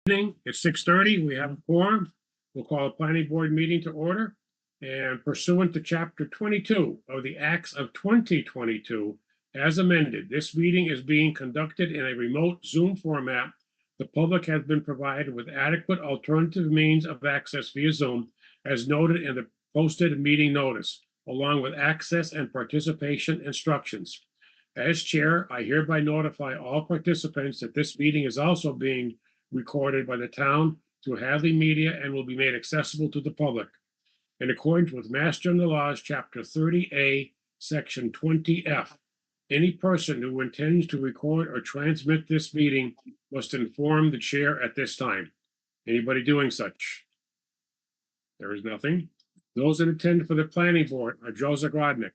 Evening, it's 6:30. We have a quorum. We'll call a planning board meeting to order. And pursuant to chapter 22 of the Acts of 2022, as amended, this meeting is being conducted in a remote Zoom format. The public has been provided with adequate alternative means of access via Zoom, as noted in the posted meeting notice, along with access and participation instructions. As chair, I hereby notify all participants that this meeting is also being recorded by the town through Hadley Media and will be made accessible to the public. In accordance with Mass General Laws, Chapter 30A, Section 20F, any person who intends to record or transmit this meeting must inform the chair at this time. Anybody doing such? There is nothing. Those that attend for the planning board are Joe Zagrodnik,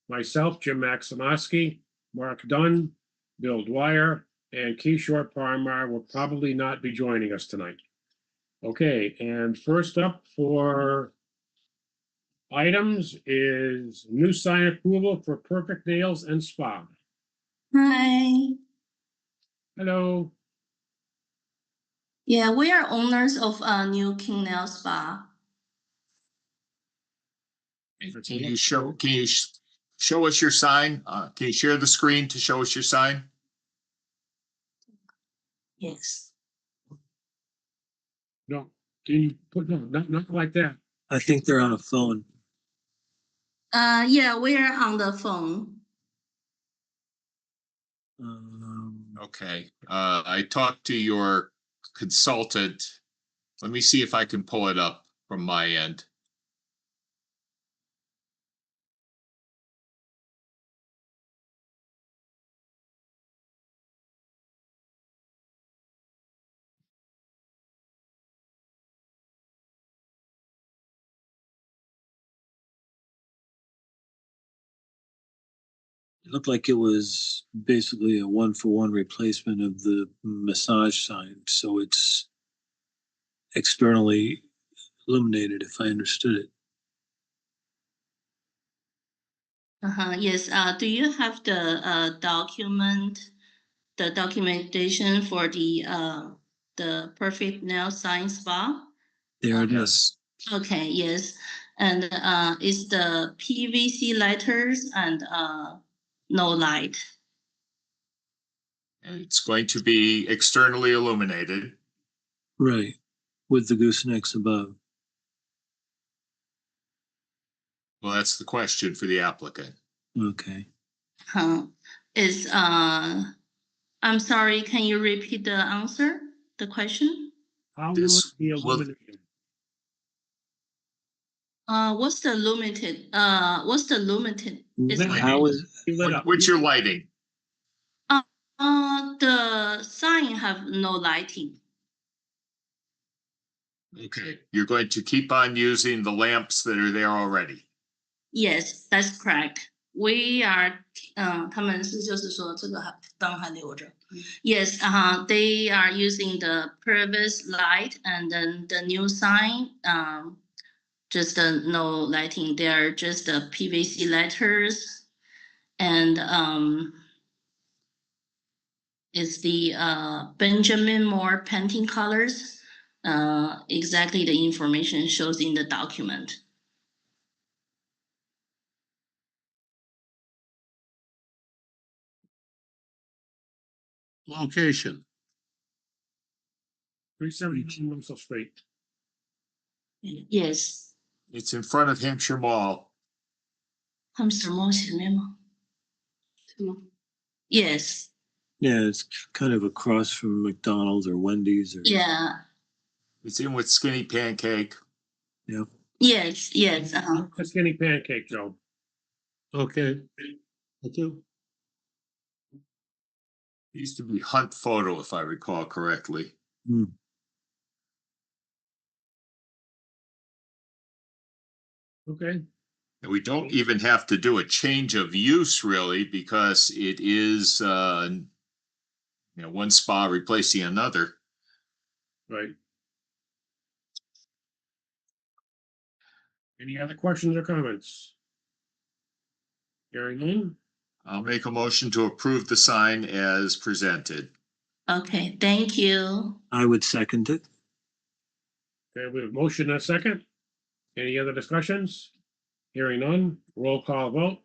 myself, Jim Maximowski, Mark Dunn, Bill Dwyer, and Kishore Parmar will probably not be joining us tonight. Okay, and first up for items is new sign approval for Perfect Nails and Spa. Hi. Hello. Yeah, we are owners of a new King Nail Spa. Can you show us your sign? Can you share the screen to show us your sign? Yes. No, can you put, no, not like that. I think they're on a phone. Yeah, we are on the phone. Okay, I talked to your consultant. Let me see if I can pull it up from my end. It looked like it was basically a one-for-one replacement of the massage sign, so it's externally illuminated, if I understood it. Yes. Do you have the documentation for the Perfect Nail Sign Spa? There it is. Okay. Yes, and it's the PVC letters and no light. It's going to be externally illuminated. Right, with the goosenecks above. Well, that's the question for the applicant. Okay. Is I'm sorry, can you repeat the answer, the question? How will it be illuminated? What's the limited? How is Lit up. What's your lighting? The sign have no lighting. Okay, you're going to keep on using the lamps that are there already. Yes, that's correct. We are 他们是就是说这个灯还留着。Yes, they are using the previous light and then the new sign, just no lighting. They are just the PVC letters, and it's the Benjamin Moore painting colors. Exactly the information shows in the document. Location. 372 Russell Street. Yes. It's in front of Hampshire Mall. Hamster Mall前面吗？是吗？ Yes. Yeah, it's kind of across from McDonald's or Wendy's or. Yeah. It's in with Skinny Pancake. Yep. Yes. Yes. A skinny pancake, Joe. Okay. Thank you. It used to be Hunt Photo, if I recall correctly. Okay. And we don't even have to do a change of use really, because it is, one spa replacing another. Right. Any other questions or comments? Hearing none. I'll make a motion to approve the sign as presented. Okay, thank you. I would second it. Okay, we have motion and a second. Any other discussions? Hearing none, roll call vote.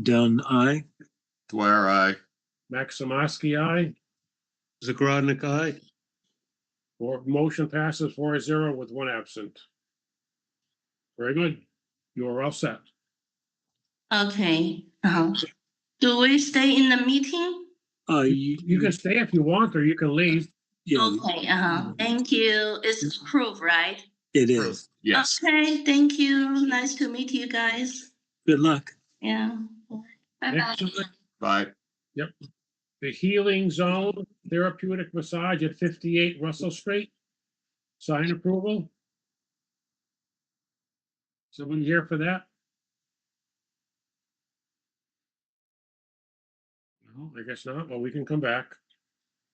Dunn, aye. Dwyer, aye. Maximovsky, aye. Zagradnik, aye. Motion passes 4-0 with one absent. Very good. You are all set. Okay, do we stay in the meeting? You can stay if you want, or you can leave. Yeah, Okay, thank you. It's approved, right? it is. Yes. Okay, thank you. Nice to meet you guys. Good luck. Yeah. Bye-bye. Next, Bye. the Healing Zone Therapeutic Massage at 58 Russell Street. Sign approval. Someone here for that? No, I guess not. Well, we can come back.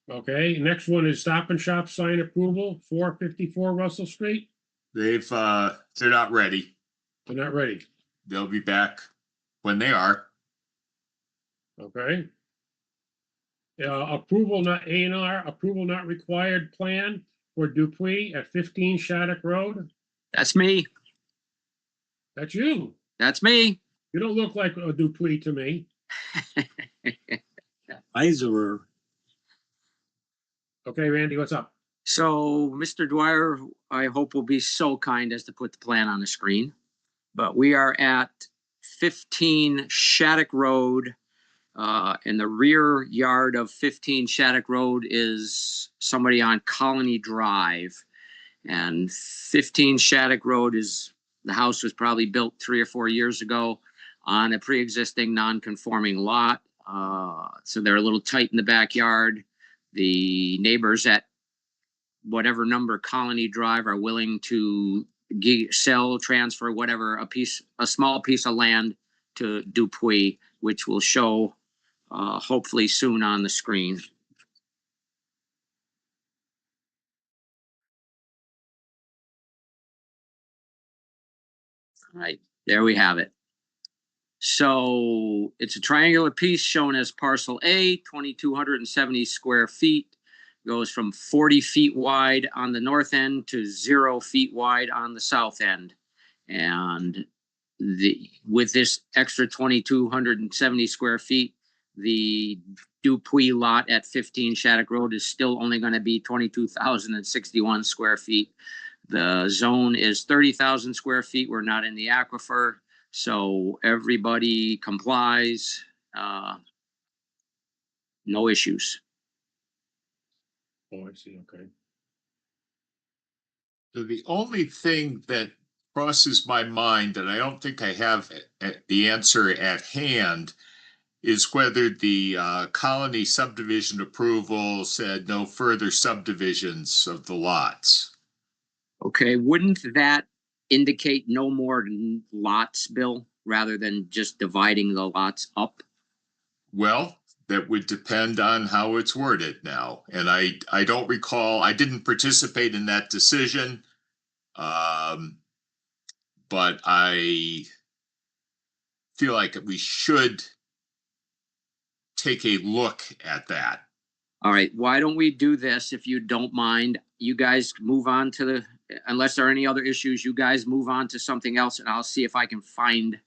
Okay, next one is Stop and Shop sign approval, 454 Russell Street. They're not ready. They're not ready. They'll be back when they are. Okay. Approval not A&R, approval not required plan for Dupuy at 15 Shattuck Road. That's me. That's you. That's me. You don't look like a Dupuy to me. Iserer. Okay, Randy, what's up? So, Mr. Dwyer, I hope will be so kind as to put the plan on the screen. But we are at 15 Shattuck Road. In the rear yard of 15 Shattuck Road is somebody on Colony Drive. And 15 Shattuck Road the house was probably built 3 or 4 years ago on a pre-existing non-conforming lot. So they're a little tight in the backyard. The neighbors at whatever number Colony Drive are willing to sell, transfer, whatever, a small piece of land to Dupuy, which will show hopefully soon on the screen. All right, there we have it. So it's a triangular piece shown as parcel A, 2,270 square feet. Goes from 40 feet wide on the north end to 0 feet wide on the south end. And with this extra 2,270 square feet, the Dupuy lot at 15 Shattuck Road is still only going to be 22,061 square feet. The zone is 30,000 square feet. We're not in the aquifer. So everybody complies, no issues. Oh, I see, okay. So the only thing that crosses my mind that I don't think I have the answer at hand is whether the Colony subdivision approval said no further subdivisions of the lots. Okay, wouldn't that indicate no more lots, Bill, rather than just dividing the lots up? Well, that would depend on how it's worded now. And I don't recall, I didn't participate in that decision. But I feel like we should take a look at that. All right, why don't we do this if you don't mind? You guys move on to unless there are any other issues, you guys move on to something else and I'll see if I can find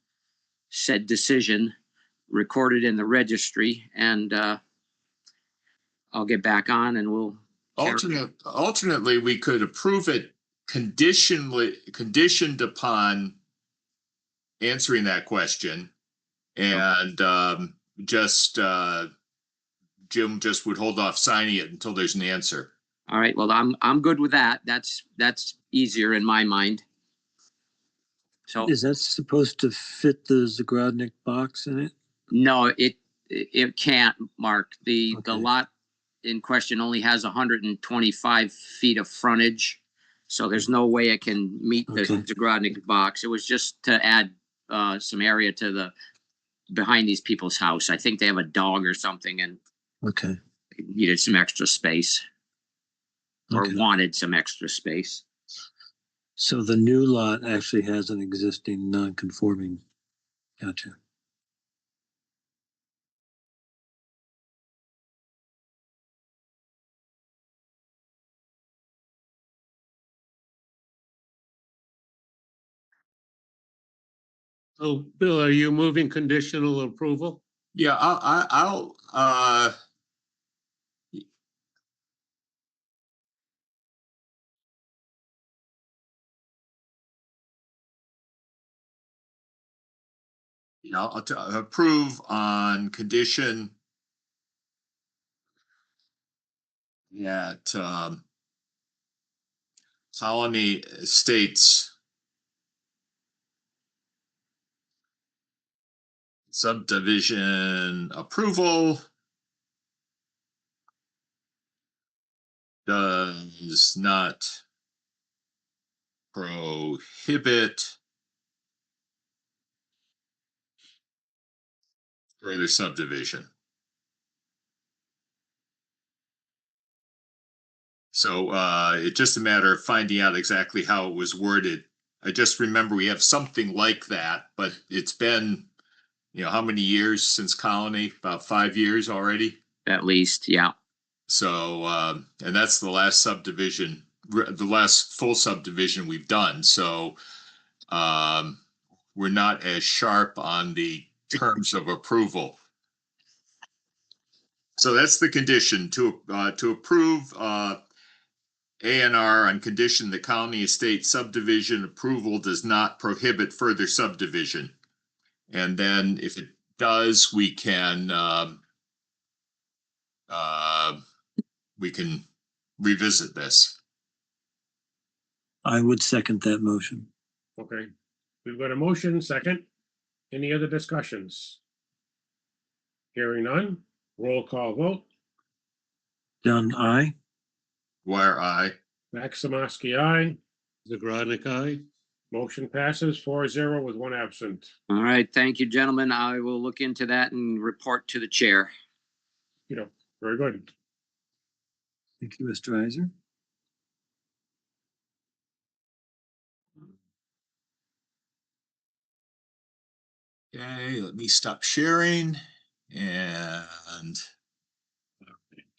said decision recorded in the registry and I'll get back on and we'll. Alternately, we could approve it conditioned upon answering that question. And Jim just would hold off signing it until there's an answer. All right, well, I'm good with that. That's easier in my mind. So Is that supposed to fit the Zagradnik box in it? no, it can't, Mark. The Okay. lot in question only has 125 feet of frontage. So there's no way it can meet the Okay. Zagradnik box. It was just to add some area to behind these people's house. I think they have a dog or something and Okay. needed some extra space or Okay. wanted some extra space. So the new lot actually has an existing non-conforming. Gotcha. So, Bill, are you moving conditional approval? Yeah, I'll approve on condition that, Colony Estates subdivision approval does not prohibit further subdivision. So it's just a matter of finding out exactly how it was worded. I just remember we have something like that, but it's been, how many years since Colony? About 5 years already. At least, yeah. So, and that's the last subdivision, the last full subdivision we've done. So, we're not as sharp on the terms of approval. So that's the condition to approve, A&R on condition the Colony Estate subdivision approval does not prohibit further subdivision. And then if it does, we can revisit this. I would second that motion. Okay, we've got a motion, second. Any other discussions? Hearing none, roll call vote. Dunn, aye. Where I, Maximowski, aye. Zagradnik, aye. Motion passes 4-0 with one absent. All right, thank you, gentlemen. I will look into that and report to the chair. Very good. Thank you, Mr. Iser. okay, let me stop sharing and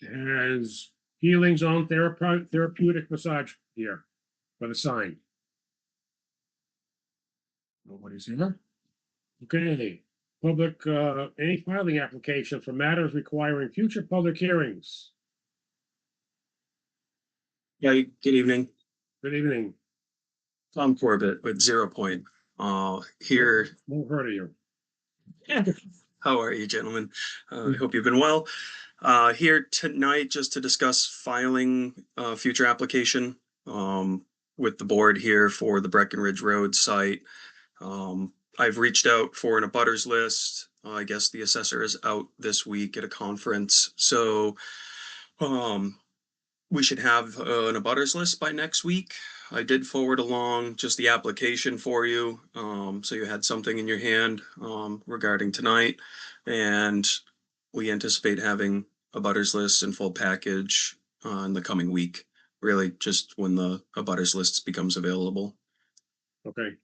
Has Healing Zone therapeutic massage here for the sign. Nobody's here. Okay, public, any filing application for matters requiring future public hearings. Yeah, good evening. Good evening. Tom Corbett with 0 Point. Here, Won't hurt you. how are you, gentlemen? I hope you've been well. Here tonight just to discuss filing future application with the board here for the Breckenridge Road site. I've reached out for an abutters list. I guess the assessor is out this week at a conference. So we should have an abutters list by next week. I did forward along just the application for you. So you had something in your hand regarding tonight. And we anticipate having abutters list and full package in the coming week, really just when the abutters list becomes available. Okay,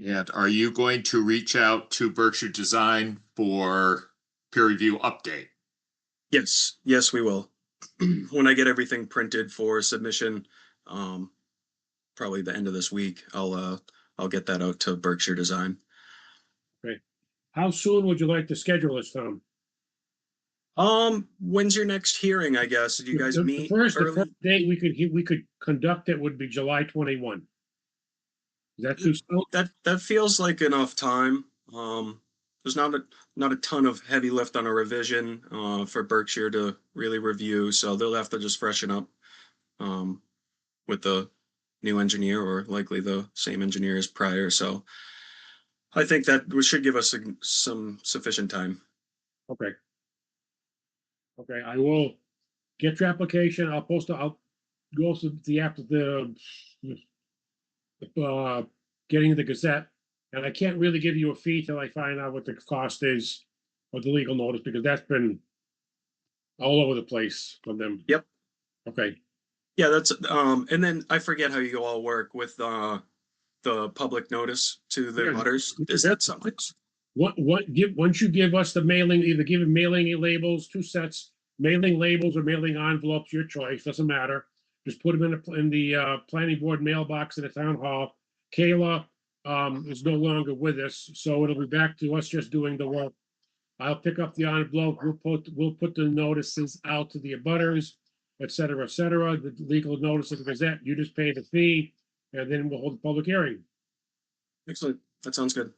And are you going to reach out to Berkshire Design for peer review update? Yes, we will. When I get everything printed for submission, probably the end of this week, I'll get that out to Berkshire Design. how soon would you like to schedule this, Tom? When's your next hearing, I guess? Did you guys The meet first early? date we could conduct it would be July 21. Is that too soon? That feels like enough time. There's not a ton of heavy lift on a revision for Berkshire to really review, so they'll have to just freshen up with the new engineer or likely the same engineer as prior. So I think that we should give us some sufficient time. Okay. Okay, I will get your application. I'll go to getting the Gazette. And I can't really give you a fee till I find out what the cost is of the legal notice, because that's been all over the place from them. Yep. Okay, Yeah, that's and then I forget how you all work with the public notice to the Yeah. butters. Is that something? once you give us the mailing, either give them mailing labels, 2 sets, mailing labels or mailing envelopes, your choice, doesn't matter. Just put them in the planning board mailbox in the town hall. Kayla is no longer with us, so it'll be back to us just doing the work. I'll pick up the envelope, we'll put the notices out to the abutters, et cetera, the legal notice of the Gazette, you just pay the fee, and then we'll hold the public hearing, Excellent. That sounds good.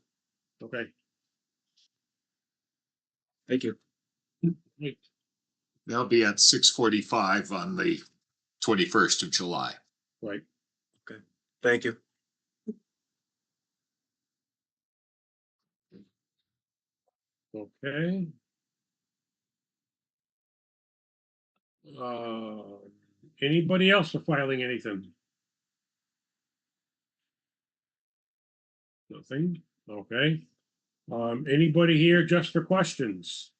okay? Thank you. Great. They'll be at 6:45 on the 21st of July. Right, Thank you. okay. Anybody else for filing anything? Nothing, okay. Anybody here just for questions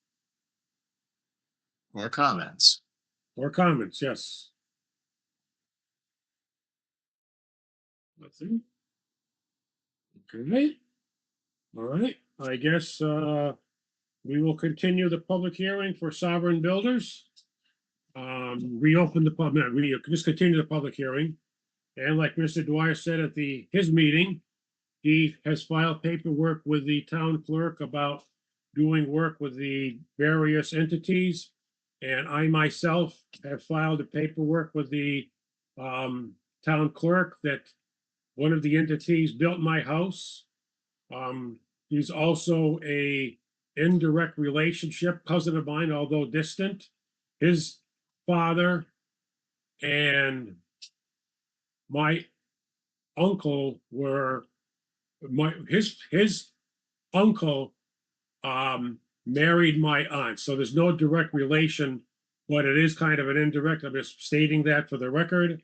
More comments? or comments? Yes. Nothing. Okay. All right, I guess, we will continue the public hearing for Sovereign Builders. Reopen the public, just continue the public hearing. And like Mr. Dwyer said at his meeting, he has filed paperwork with the town clerk about doing work with the various entities. And I myself have filed the paperwork with the town clerk that one of the entities built my house. He's also a indirect relationship cousin of mine, although distant. His father and my uncle were his uncle married my aunt, so there's no direct relation, but it is kind of an indirect. I'm just stating that for the record.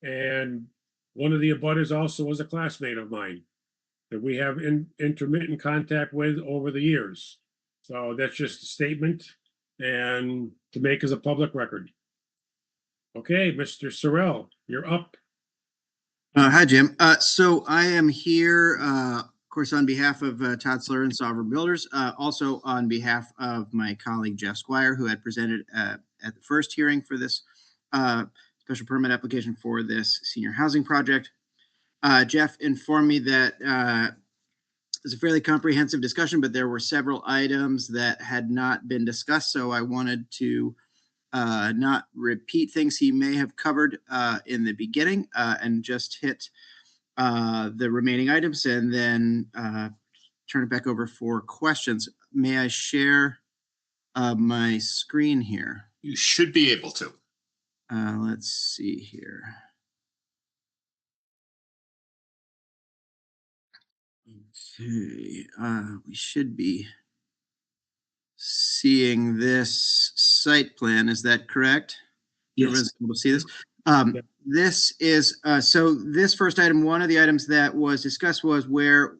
And one of the abutters also was a classmate of mine that we have intermittent contact with over the years. So that's just a statement and to make as a public record. Okay, Mr. Sorrell, you're up. Hi, Jim. So I am here, of course, on behalf of Todd Slur and Sovereign Builders, also on behalf of my colleague Jeff Squire, who had presented at the first hearing for this special permit application for this senior housing project. Jeff informed me that it was a fairly comprehensive discussion, but there were several items that had not been discussed, so I wanted to not repeat things he may have covered in the beginning and just hit the remaining items and then turn it back over for questions. May I share my screen here? You should be able to. Let's see here. Okay, we should be seeing this site plan. Is that correct? Everyone's able to see this. This is so this first item, one of the items that was discussed was where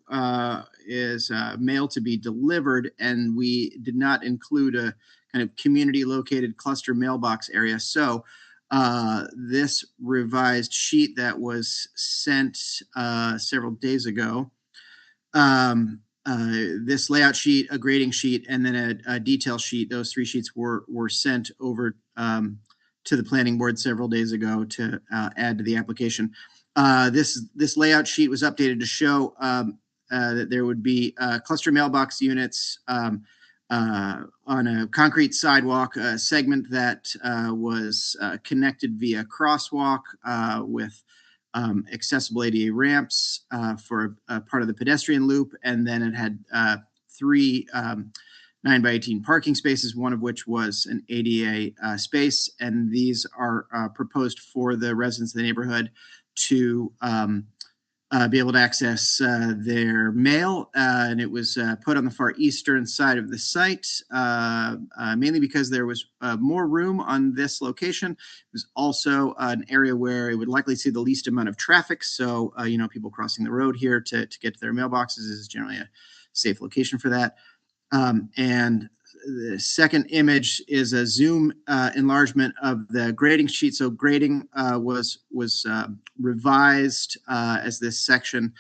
is mail to be delivered, and we did not include a kind of community located cluster mailbox area. So this revised sheet that was sent several days ago, this layout sheet, a grading sheet, and then a detail sheet, those three sheets were sent over to the planning board several days ago to add to the application. This layout sheet was updated to show that there would be cluster mailbox units on a concrete sidewalk, a segment that was connected via crosswalk with accessible ADA ramps for a part of the pedestrian loop, and then it had three 9x18 parking spaces, one of which was an ADA space, and these are proposed for the residents of the neighborhood to be able to access their mail, and it was put on the far eastern side of the site, mainly because there was more room on this location. It was also an area where it would likely see the least amount of traffic, so people crossing the road here to get to their mailboxes is generally a safe location for that. And the second image is a zoom enlargement of the grading sheet. So grading was revised as this section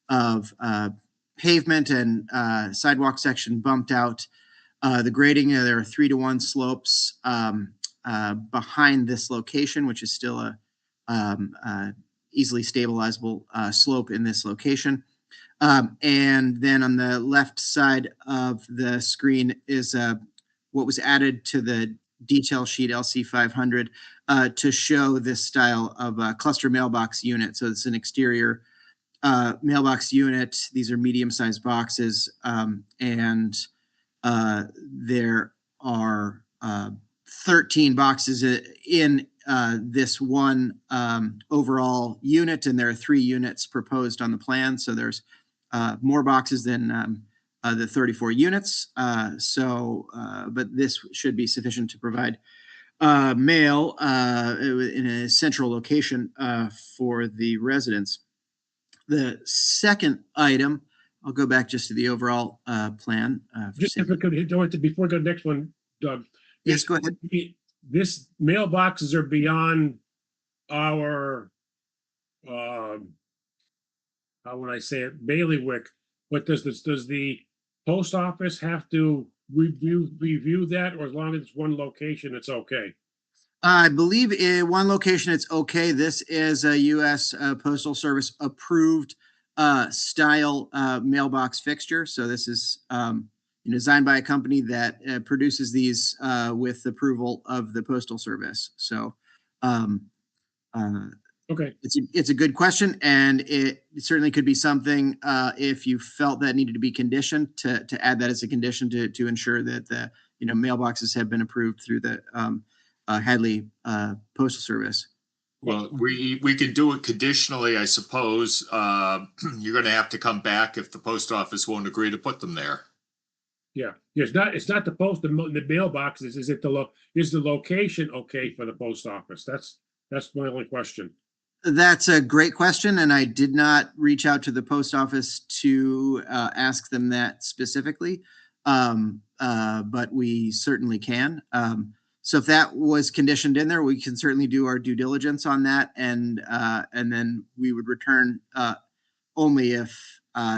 of pavement and sidewalk section bumped out. The grading, there are 3-to-1 slopes behind this location, which is still a easily stabilizable slope in this location. And then on the left side of the screen is what was added to the detail sheet LC 500 to show this style of cluster mailbox unit. So it's an exterior mailbox unit. These are medium-sized boxes, and there are 13 boxes in this one overall unit, and there are 3 units proposed on the plan. So there's more boxes than the 34 units. But this should be sufficient to provide mail in a central location for the residents. The second item, I'll go back just to the overall plan. Just if we could, before we go to the next one, Doug. Yes, go ahead. This mailboxes are beyond our, how would I say it, bailiwick. But does the post office have to review that, or as long as it's one location, it's okay? I believe in one location it's okay. This is a U.S. Postal Service approved style mailbox fixture. So this is designed by a company that produces these with approval of the Postal Service. So Okay, it's a good question, and it certainly could be something if you felt that needed to be conditioned to add that as a condition to ensure that the mailboxes have been approved through the Hadley Postal Service. Well, we can do it conditionally, I suppose. You're going to have to come back if the post office won't agree to put them there. yeah. It's not the post, the mailboxes. Is the location okay for the post office? That's my only question. That's a great question, and I did not reach out to the post office to ask them that specifically, but we certainly can. So if that was conditioned in there, we can certainly do our due diligence on that, and then we would return only if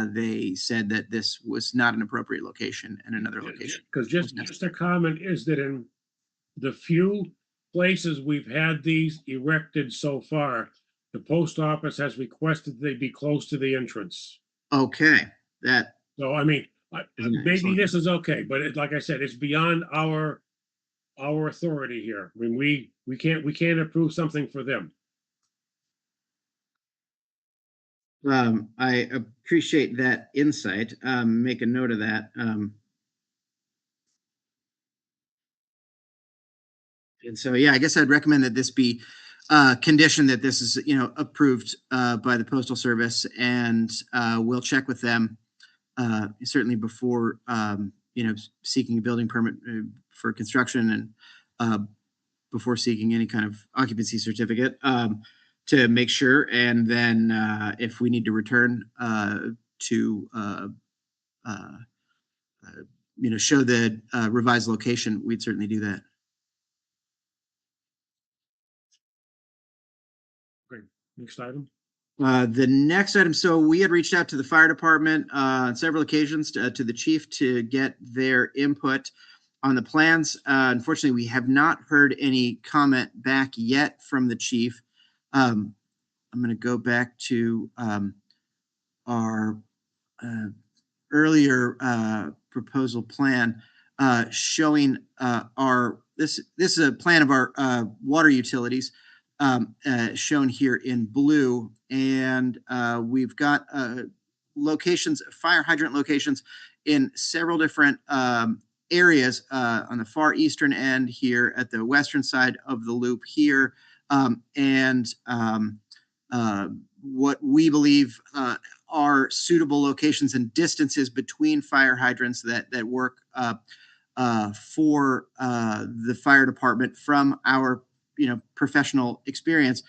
they said that this was not an appropriate location and another location. Because just a comment is that in the few places we've had these erected so far, the post office has requested they be close to the entrance. Okay, So, I mean, maybe excellent. this is okay, but like I said, it's beyond our authority here. I mean, we can't approve something for them. I appreciate that insight. Make a note of that. And so, yeah, I guess I'd recommend that this be conditioned that this is, approved by the Postal Service, and we'll check with them certainly before, seeking a building permit for construction and before seeking any kind of occupancy certificate to make sure. And then if we need to return to, show the revised location, we'd certainly do that. Next item. The next item, so we had reached out to the fire department on several occasions to the chief to get their input on the plans. Unfortunately, we have not heard any comment back yet from the chief. I'm going to go back to our earlier proposal plan showing this is a plan of our water utilities shown here in blue, and we've got locations, fire hydrant locations in several different areas on the far eastern end here, at the western side of the loop here, and what we believe are suitable locations and distances between fire hydrants that work for the fire department from our professional experience.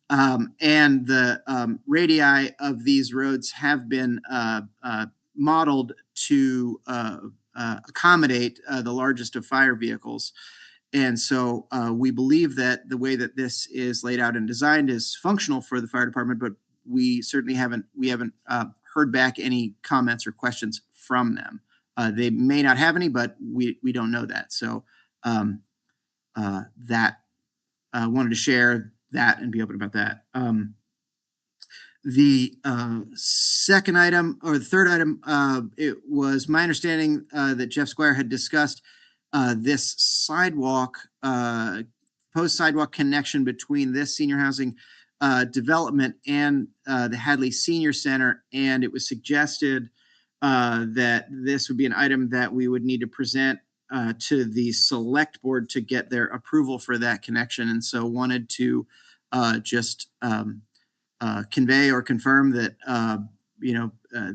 And the radii of these roads have been modeled to accommodate the largest of fire vehicles. And so we believe that the way that this is laid out and designed is functional for the fire department, but we certainly haven't heard back any comments or questions from them. They may not have any, but we don't know that. So wanted to share that and be open about that. The second item, or the third item, it was my understanding that Jeff Squire had discussed this sidewalk, post sidewalk connection between this senior housing development and the Hadley Senior Center, and it was suggested that this would be an item that we would need to present to the select board to get their approval for that connection, and so wanted to just convey or confirm that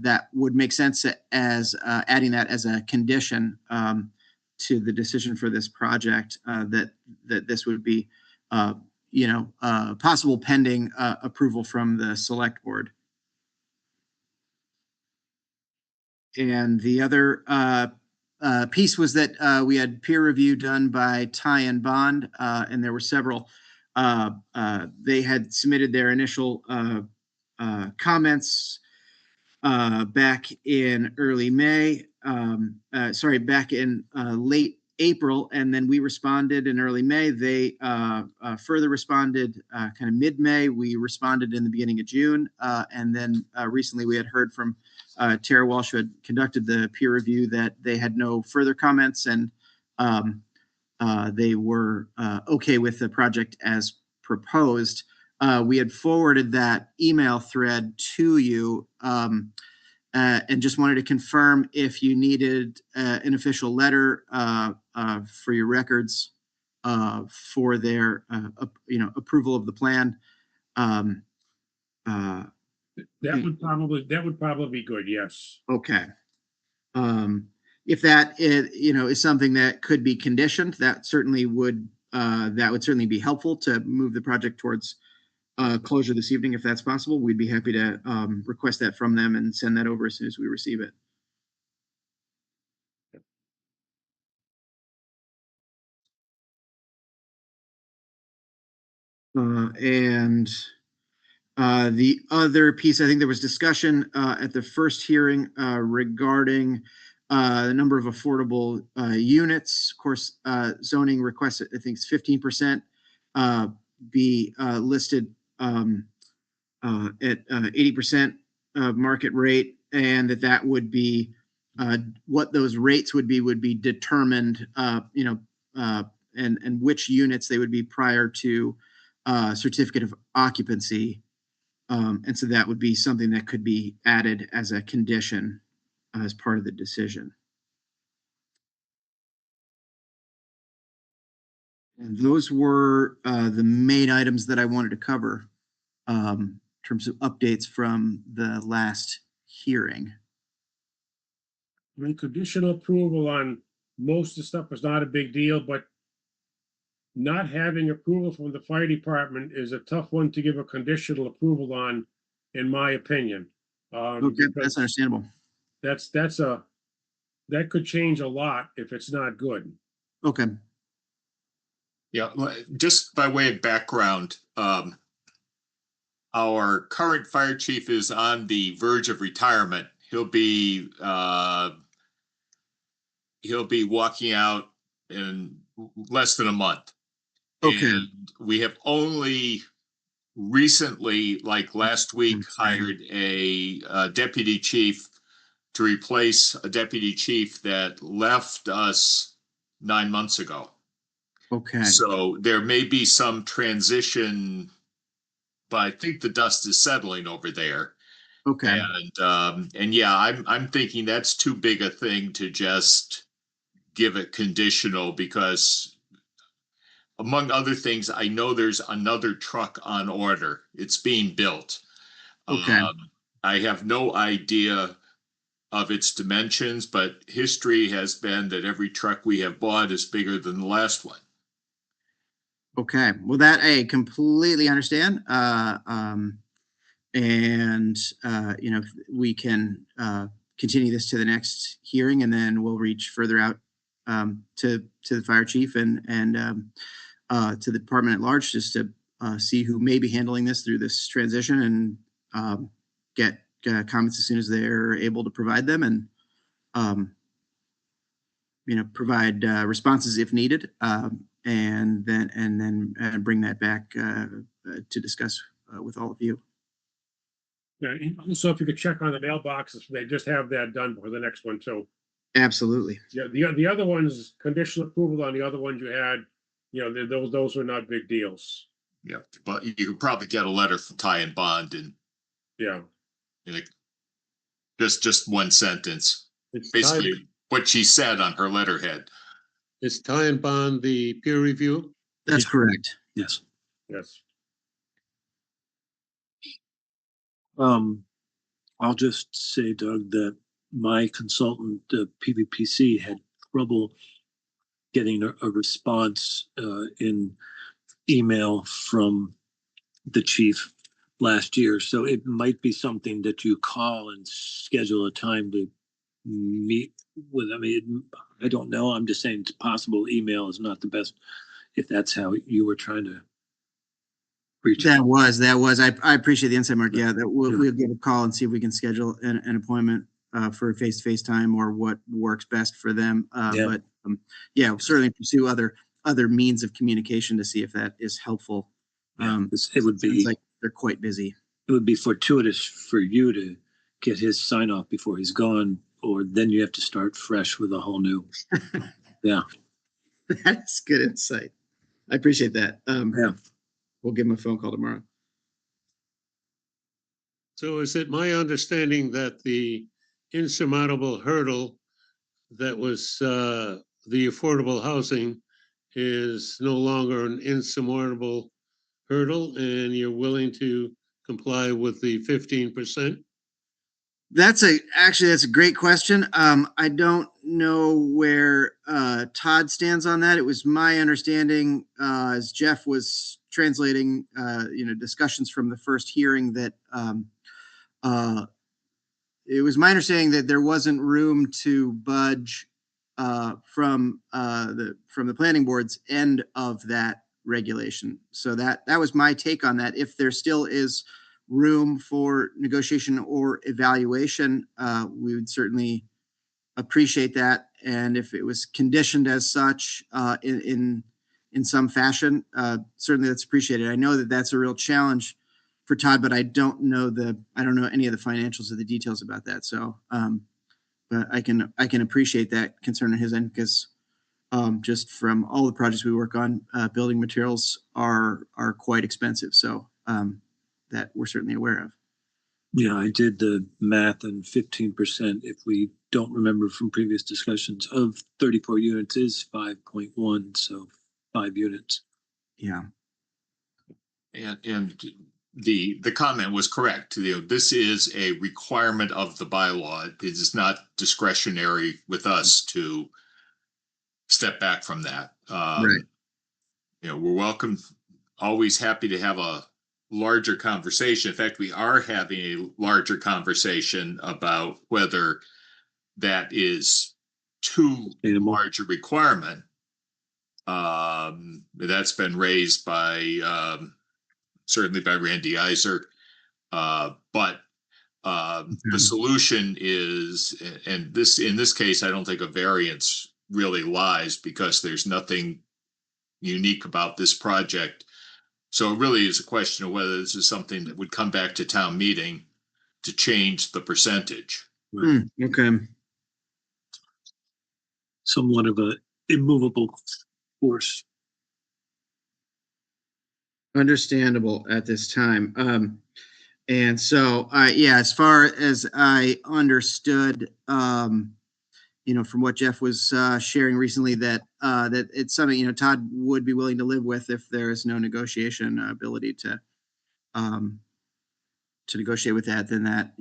that would make sense as adding that as a condition to the decision for this project, that this would be possible pending approval from the select board. And the other piece was that we had peer review done by Ty and Bond, and there were several. They had submitted their initial comments back in early May, back in late April, and then we responded in early May. They further responded kind of mid-May. We responded in the beginning of June, and then recently we had heard from Tara Walsh, who had conducted the peer review, that they had no further comments, and they were okay with the project as proposed. We had forwarded that email thread to you and just wanted to confirm if you needed an official letter for your records for their approval of the plan. That would probably be good, yes. Okay. If that is something that could be conditioned, that certainly would be helpful to move the project towards closure this evening. If that's possible, we'd be happy to request that from them and send that over as soon as we receive it. And the other piece, I think there was discussion at the first hearing regarding the number of affordable units. Of course, zoning requests, I think it's 15% be listed at 80% market rate, and that would be what those rates would be determined, and which units they would be prior to certificate of occupancy. And so that would be something that could be added as a condition as part of the decision. And those were the main items that I wanted to cover in terms of updates from the last hearing. I mean, conditional approval on most of the stuff is not a big deal, but not having approval from the fire department is a tough one to give a conditional approval on, in my opinion. Okay, that's understandable. That could change a lot if it's not good. Okay. Yeah, just by way of background, our current fire chief is on the verge of retirement. He'll be walking out in less than a month. Okay. And we have only recently, like last week, hired a deputy chief to replace a deputy chief that left us 9 months ago. Okay. So there may be some transition, but I think the dust is settling over there. Okay. And yeah, I'm thinking that's too big a thing to just give it conditional, because among other things, I know there's another truck on order. It's being built. Okay. I have no idea of its dimensions, but history has been that every truck we have bought is bigger than the last one. Okay. Well, that I completely understand. We can continue this to the next hearing, and then we'll reach further out to the fire chief and to the department at large, just to see who may be handling this through this transition, and get comments as soon as they're able to provide them, and provide responses if needed, and then bring that back to discuss with all of you. Yeah, and also if you could check on the mailboxes, they just have that done for the next one too. Absolutely. Yeah, the other ones, conditional approval on the other ones you had, those were not big deals. Yeah, but you could probably get a letter from Ty and Bond in, Yeah, in just one sentence. It's Basically, what she said on her letterhead. Is Ty and Bond the peer review? That's Yeah. correct. Yes. yes. I'll just say, Doug, that my consultant, PVPC, had trouble getting a response in email from the chief last year. So it might be something that you call and schedule a time to meet with. I mean, I don't know. I'm just saying it's possible email is not the best if that's how you were trying to reach. That was. I appreciate the insight, Mark. Yeah, that we'll give a call and see if we can schedule an appointment for a face-to-face time or what works best for them. But yeah, we'll certainly pursue other means of communication to see if that is helpful. It would be Sounds like they're quite busy. it would be fortuitous for you to get his sign off before he's gone, or then you have to start fresh with a whole new. Yeah. That's good insight. I appreciate that. Yeah. We'll give him a phone call tomorrow. So is it my understanding that the insurmountable hurdle that was the affordable housing is no longer an insurmountable hurdle and you're willing to comply with the 15%? That's a great question. I don't know where Todd stands on that. It was my understanding as Jeff was translating, discussions from the first hearing that it was my understanding that there wasn't room to budge from the planning board's end of that regulation. So that was my take on that. If there still is room for negotiation or evaluation, we would certainly appreciate that. And if it was conditioned as such in some fashion, certainly that's appreciated. I know that that's a real challenge for Todd, but I don't know any of the financials or the details about that. So, but I can appreciate that concern on his end because just from all the projects we work on, building materials are quite expensive. So that we're certainly aware of. Yeah, I did the math, and 15%, if we don't remember from previous discussions, of 34 units is 5.1, so 5 units. Yeah. And the comment was correct. This is a requirement of the bylaw. It is not discretionary with us to step back from that. Right. We're welcome, always happy to have a larger conversation. In fact, we are having a larger conversation about whether that is too large a requirement. That's been raised by certainly by Randy Iser. But the solution is, and in this case, I don't think a variance really lies because there's nothing unique about this project. So it really is a question of whether this is something that would come back to town meeting to change the percentage. Okay. Somewhat of a immovable force. Understandable at this time. And so, as far as I understood, from what Jeff was sharing recently, that it's something, Todd would be willing to live with if there is no negotiation ability to negotiate with that, then that,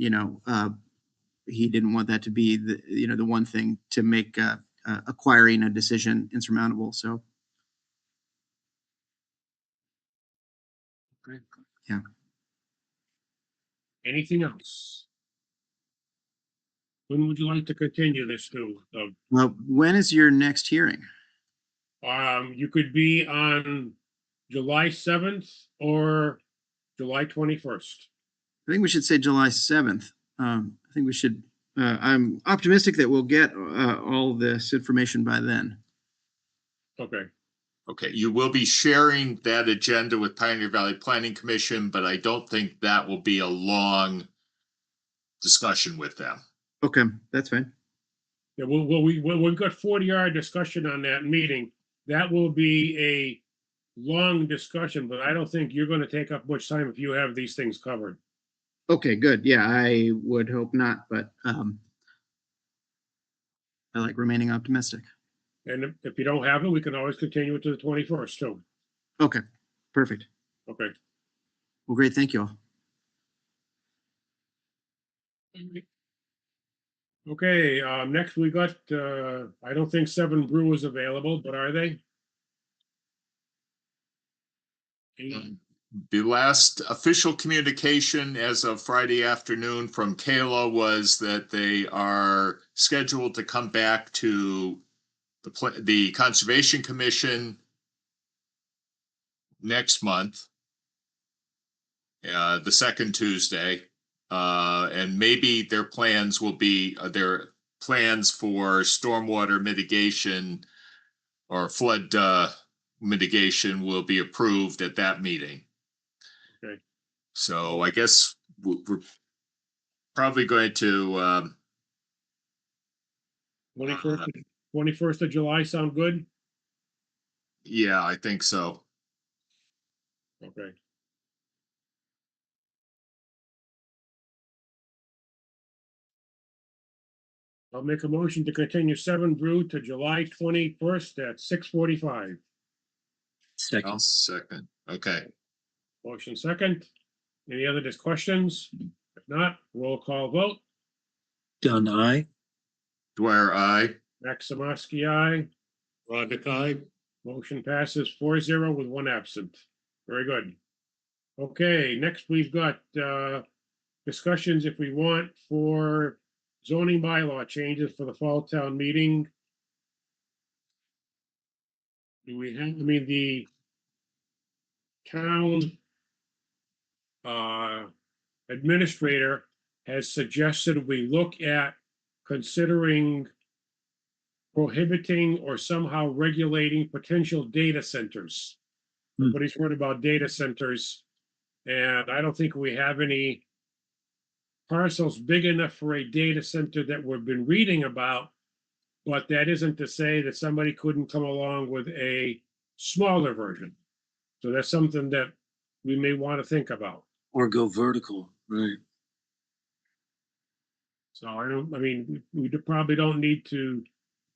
he didn't want that to be the one thing to make acquiring a decision insurmountable. So. Great. Yeah. Anything else? When would you like to continue this to? Well, when is your next hearing? You could be on July 7th or July 21st. I think we should say July 7th. I think we should, I'm optimistic that we'll get all this information by then. Okay. Okay, you will be sharing that agenda with Pioneer Valley Planning Commission, but I don't think that will be a long discussion with them. Okay, that's fine. Yeah, we've got 40-hour discussion on that meeting. That will be a long discussion, but I don't think you're gonna take up much time if you have these things covered. Okay, good. Yeah, I would hope not, but I like remaining optimistic. And if you don't have it, we can always continue it to the 21st too. Okay, perfect. Okay. Well, great. Thank you all. Okay, next we got, I don't think Seven Brew is available, but are they? The last official communication as of Friday afternoon from Kayla was that they are scheduled to come back to the Conservation Commission next month, the second Tuesday, and maybe their plans will be their plans for stormwater mitigation or flood mitigation will be approved at that meeting. Okay. So I guess we're probably going to 21st of July sound good? yeah, I think so. Okay. I'll make a motion to continue Seven Brew to July 21st at 6:45. I'll Second, second. Okay. Motion second. Any other questions? If not, roll call vote. Dunn, aye. Dwyer, aye. Maximowski, aye. Roddick, aye. Motion passes 4-0 with one absent. Very good. Okay, next we've got discussions if we want for zoning bylaw changes for the fall town meeting. Do we have, I mean, the town administrator has suggested we look at considering prohibiting or somehow regulating potential data centers. Everybody's heard about data centers, and I don't think we have any parcels big enough for a data center that we've been reading about, but that isn't to say that somebody couldn't come along with a smaller version. So that's something that we may want to think about. Or go vertical, right? So I mean, we probably don't need to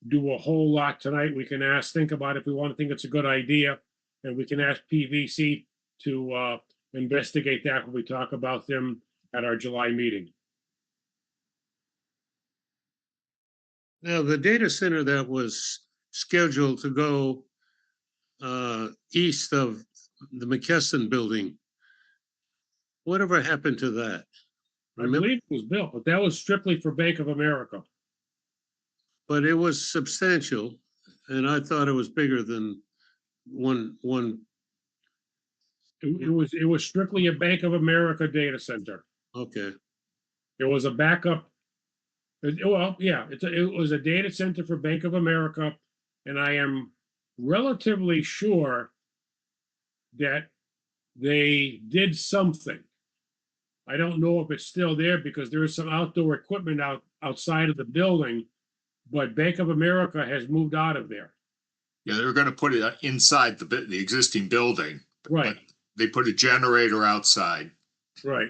do a whole lot tonight. We can think about if we want to think it's a good idea, and we can ask PVC to investigate that when we talk about them at our July meeting. Now, the data center that was scheduled to go east of the McKesson building, whatever happened to that? I believe it was built, but that was strictly for Bank of America. But it was substantial, and I thought it was bigger than one. It was strictly a Bank of America data center. Okay, It was a backup. Well, yeah, it was a data center for Bank of America, and I am relatively sure that they did something. I don't know if it's still there because there is some outdoor equipment outside of the building, but Bank of America has moved out of there. Yeah, they were going to put it inside the existing building. Right. But they put a generator outside. Right.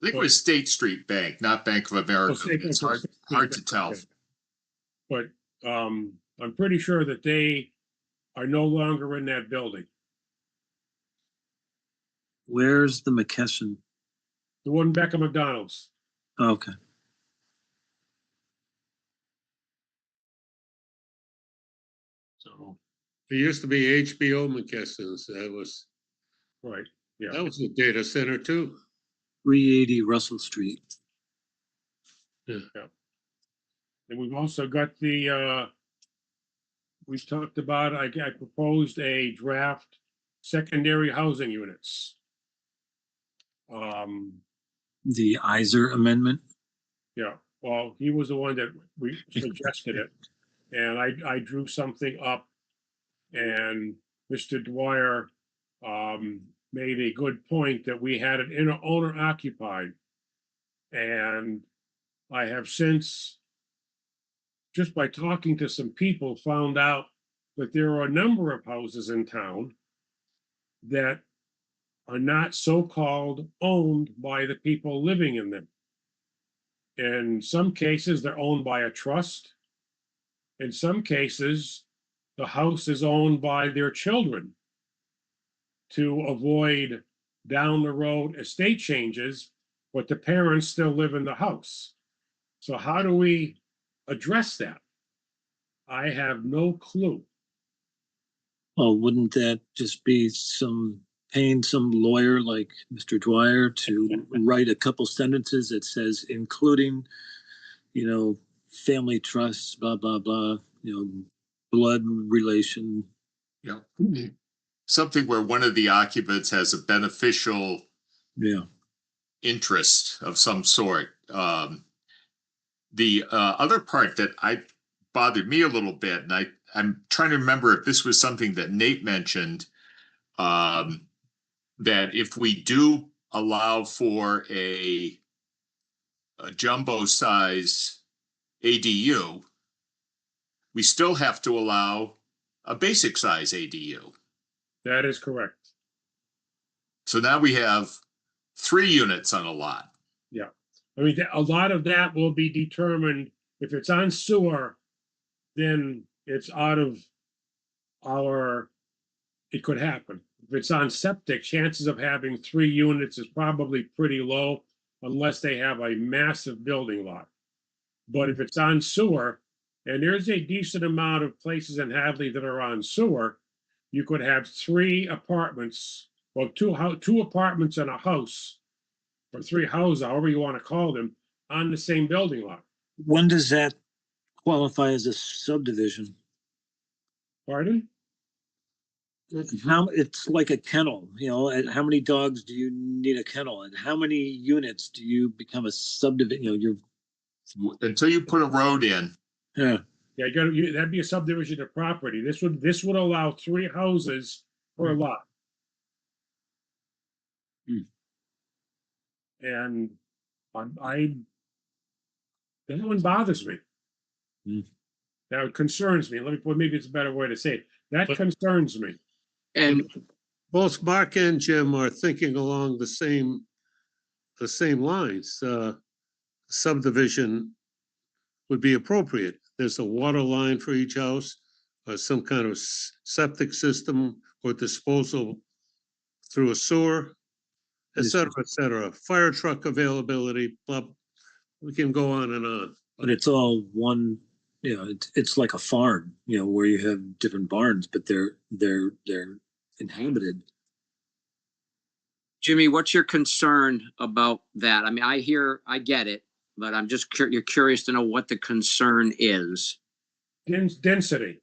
I think it was State Street Bank, not Bank of America. State It's Bank. hard to tell. But I'm pretty sure that they are no longer in that building. Where's the McKesson? The one back at McDonald's. Okay. So, it used to be HBO McKesson's. That was right, yeah. that was a data center too. 380 Russell Street. And we've also got we talked about, I proposed a draft secondary housing units. The Iser Amendment. Yeah, well, he was the one that we suggested it. And I drew something up, and Mr. Dwyer made a good point that we had it owner occupied. And I have since, just by talking to some people, found out that there are a number of houses in town that are not so-called owned by the people living in them. In some cases, they're owned by a trust. In some cases, the house is owned by their children to avoid down the road estate changes, but the parents still live in the house. So how do we address that? I have no clue. Well, wouldn't that just be paying some lawyer like Mr. Dwyer to write a couple sentences that says, including, family trusts, blah, blah, blah, blood relation. You know, something where one of the occupants has a beneficial Yeah. interest of some sort. The other part that bothered me a little bit, and I'm trying to remember if this was something that Nate mentioned, that if we do allow for a jumbo size ADU, we still have to allow a basic size ADU. That is correct. So now we have 3 units on a lot. Yeah. I mean, a lot of that will be determined. If it's on sewer, then it's out of it could happen. If it's on septic, chances of having 3 units is probably pretty low unless they have a massive building lot. But if it's on sewer, and there's a decent amount of places in Hadley that are on sewer, you could have 3 apartments, well, two apartments and a house, or 3 houses, however you want to call them, on the same building lot. When does that qualify as a subdivision? Pardon? It's like a kennel, and how many dogs do you need a kennel, and how many units do you become a subdivision? Until you put a road in. Yeah. Yeah, that'd be a subdivision of property. This would allow 3 houses per lot. And that one bothers me. That concerns me. Maybe it's a better way to say it. That concerns me. And Both Mark and Jim are thinking along the same lines. Subdivision would be appropriate. There's a water line for each house, or some kind of septic system or disposal through a sewer, et cetera, et cetera. Fire truck availability, blah, we can go on and on. But it's all one, it's like a farm, where you have different barns, but they're inhabited. Jimmy, what's your concern about that? I mean, I get it, but I'm just you're curious to know what the concern is. Density.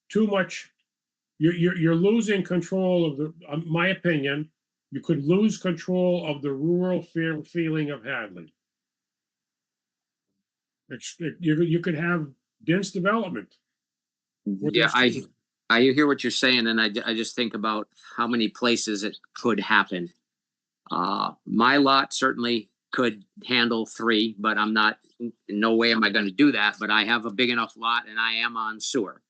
Too much. You're losing control of my opinion, you could lose control of the rural feeling of Hadley. You could have dense development. Yeah, I hear what you're saying, and I just think about how many places it could happen. My lot certainly could handle 3, but I'm not, in no way am I going to do that, but I have a big enough lot and I am on sewer.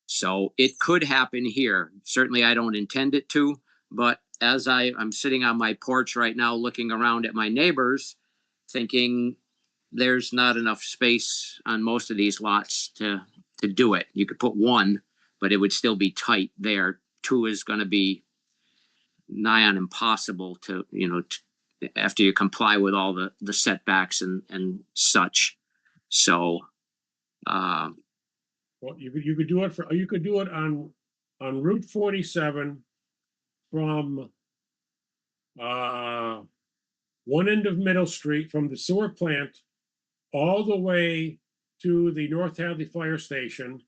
So it could happen here. Certainly I don't intend it to, but as I'm sitting on my porch right now, looking around at my neighbors, thinking there's not enough space on most of these lots to do it. You could put 1, but it would still be tight there. 2 is going to be nigh on impossible to, after you comply with all the setbacks and such. So, well, you could do it on Route 47 from one end of Middle Street, from the sewer plant all the way to the North Hadley Fire Station,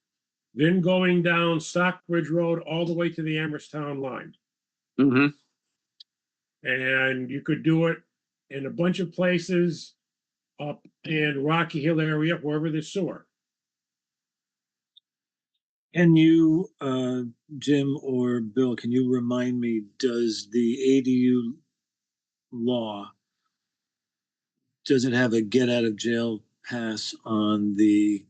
then going down Stockbridge Road all the way to the Amherstown line. And you could do it in a bunch of places up in Rocky Hill area, wherever there's sewer. And you, Jim or Bill, can you remind me, does the ADU law does it have a get out of jail pass on the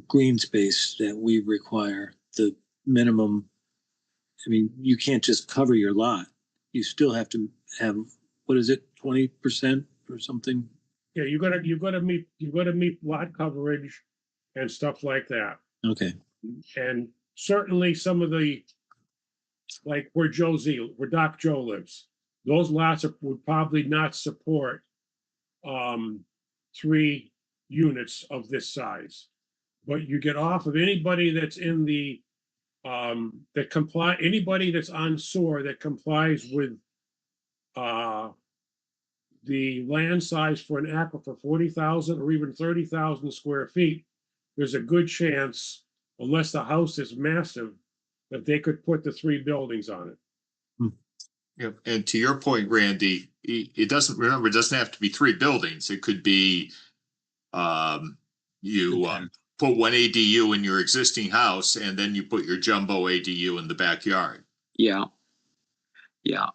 green space that we require? The minimum, I mean, you can't just cover your lot. You still have to have, what is it, 20% or something? Yeah, you gotta meet lot coverage and stuff like that. Okay, And certainly some of the, like where where Doc Joe lives, those lots would probably not support 3 units of this size. But you get off of anybody that's in the anybody that's on SOAR that complies with the land size for an aquifer, 40,000 or even 30,000 square feet, there's a good chance, unless the house is massive, that they could put the 3 buildings on it. Yeah, and to your point, Randy, it doesn't have to be 3 buildings. It could be, you put one ADU in your existing house and then you put your jumbo ADU in the backyard. Yeah. Yeah.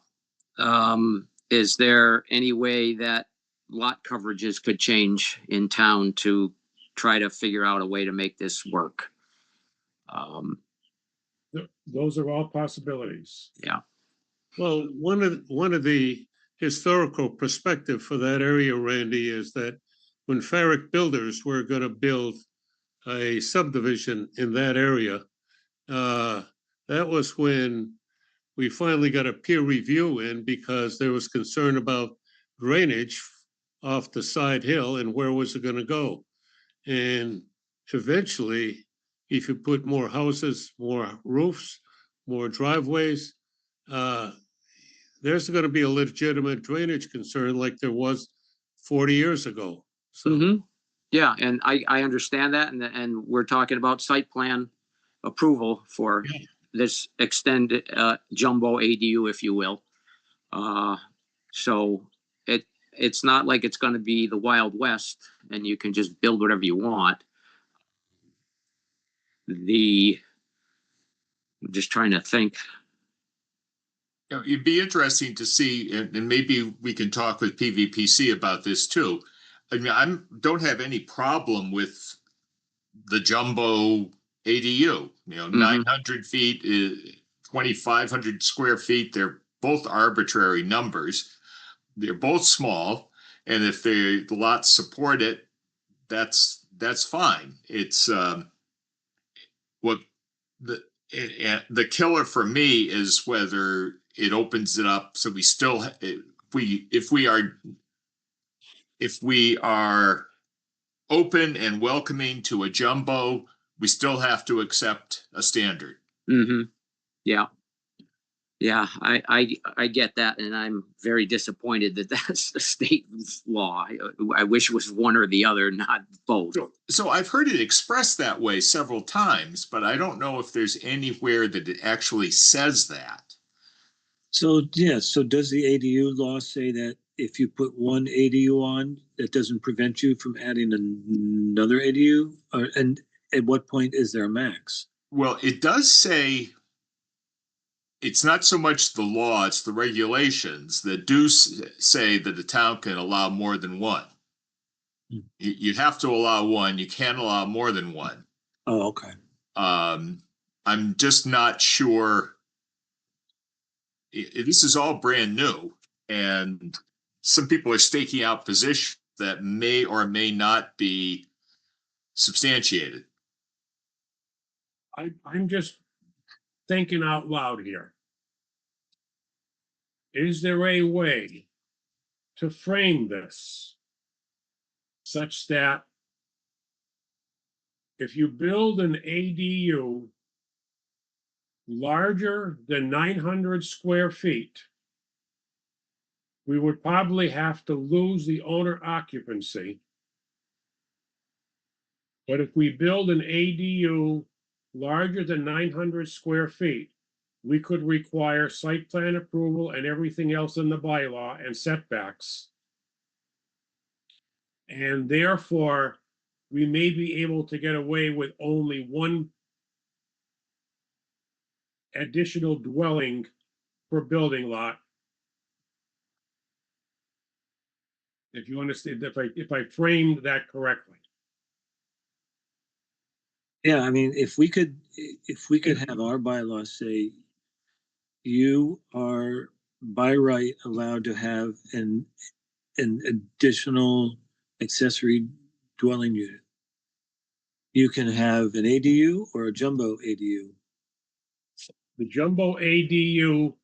Is there any way that lot coverages could change in town to try to figure out a way to make this work? Those are all possibilities. Yeah. Well, one of the historical perspective for that area, Randy, is that when Farrick Builders were going to build a subdivision in that area, that was when we finally got a peer review in because there was concern about drainage off the side hill and where was it going to go? And eventually, if you put more houses, more roofs, more driveways, there's going to be a legitimate drainage concern like there was 40 years ago. So, Yeah, and I understand that, and we're talking about site plan approval for this extended jumbo ADU, if you will. So it's not like it's going to be the Wild West and you can just build whatever you want. I'm just trying to think. You know, it'd be interesting to see, and maybe we can talk with PVPC about this too. I mean, I don't have any problem with the jumbo ADU, 900 feet, 2,500 square feet. They're both arbitrary numbers. They're both small. And if the lots support it, that's fine. It's what the killer for me is whether it opens it up so we still if we are open and welcoming to a jumbo, we still have to accept a standard. Yeah. Yeah, I get that, and I'm very disappointed that that's the state law. I wish it was one or the other, not both. So I've heard it expressed that way several times, but I don't know if there's anywhere that it actually says that. so yeah, so does the ADU law say that if you put one ADU on, that doesn't prevent you from adding another ADU? And at what point is there a max? Well, it does say it's not so much the law, it's the regulations that do say that the town can allow more than one. You have to allow one, you can't allow more than one. Oh, okay. I'm just not sure. This is all brand new, and some people are staking out positions that may or may not be substantiated. I'm just thinking out loud here. Is there a way to frame this such that if you build an ADU larger than 900 square feet, we would probably have to lose the owner occupancy. But if we build an ADU larger than 900 square feet, we could require site plan approval and everything else in the bylaw and setbacks. And therefore, we may be able to get away with only one additional dwelling per building lot. If you understand, if I framed that correctly. Yeah, I mean, if we could have our bylaws say, you are by right allowed to have an additional accessory dwelling unit. You can have an ADU or a jumbo ADU. The jumbo ADU,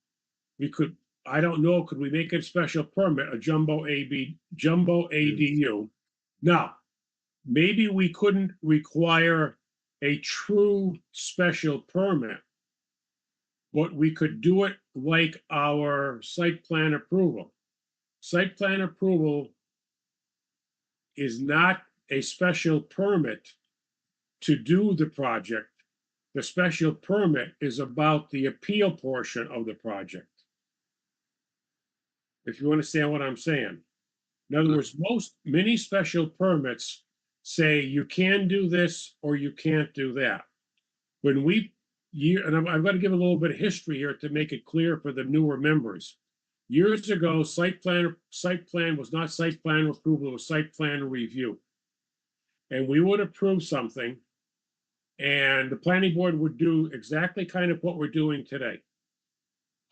I don't know, could we make it special permit, a jumbo ADU? Now, maybe we couldn't require a true special permit, but we could do it like our site plan approval. Site plan approval is not a special permit to do the project. The special permit is about the appeal portion of the project. If you understand what I'm saying. In other words, many special permits say you can do this or you can't do that. When and I've got to give a little bit of history here to make it clear for the newer members. Years ago, site plan was not site plan approval, it was site plan review. And we would approve something, and the planning board would do exactly kind of what we're doing today.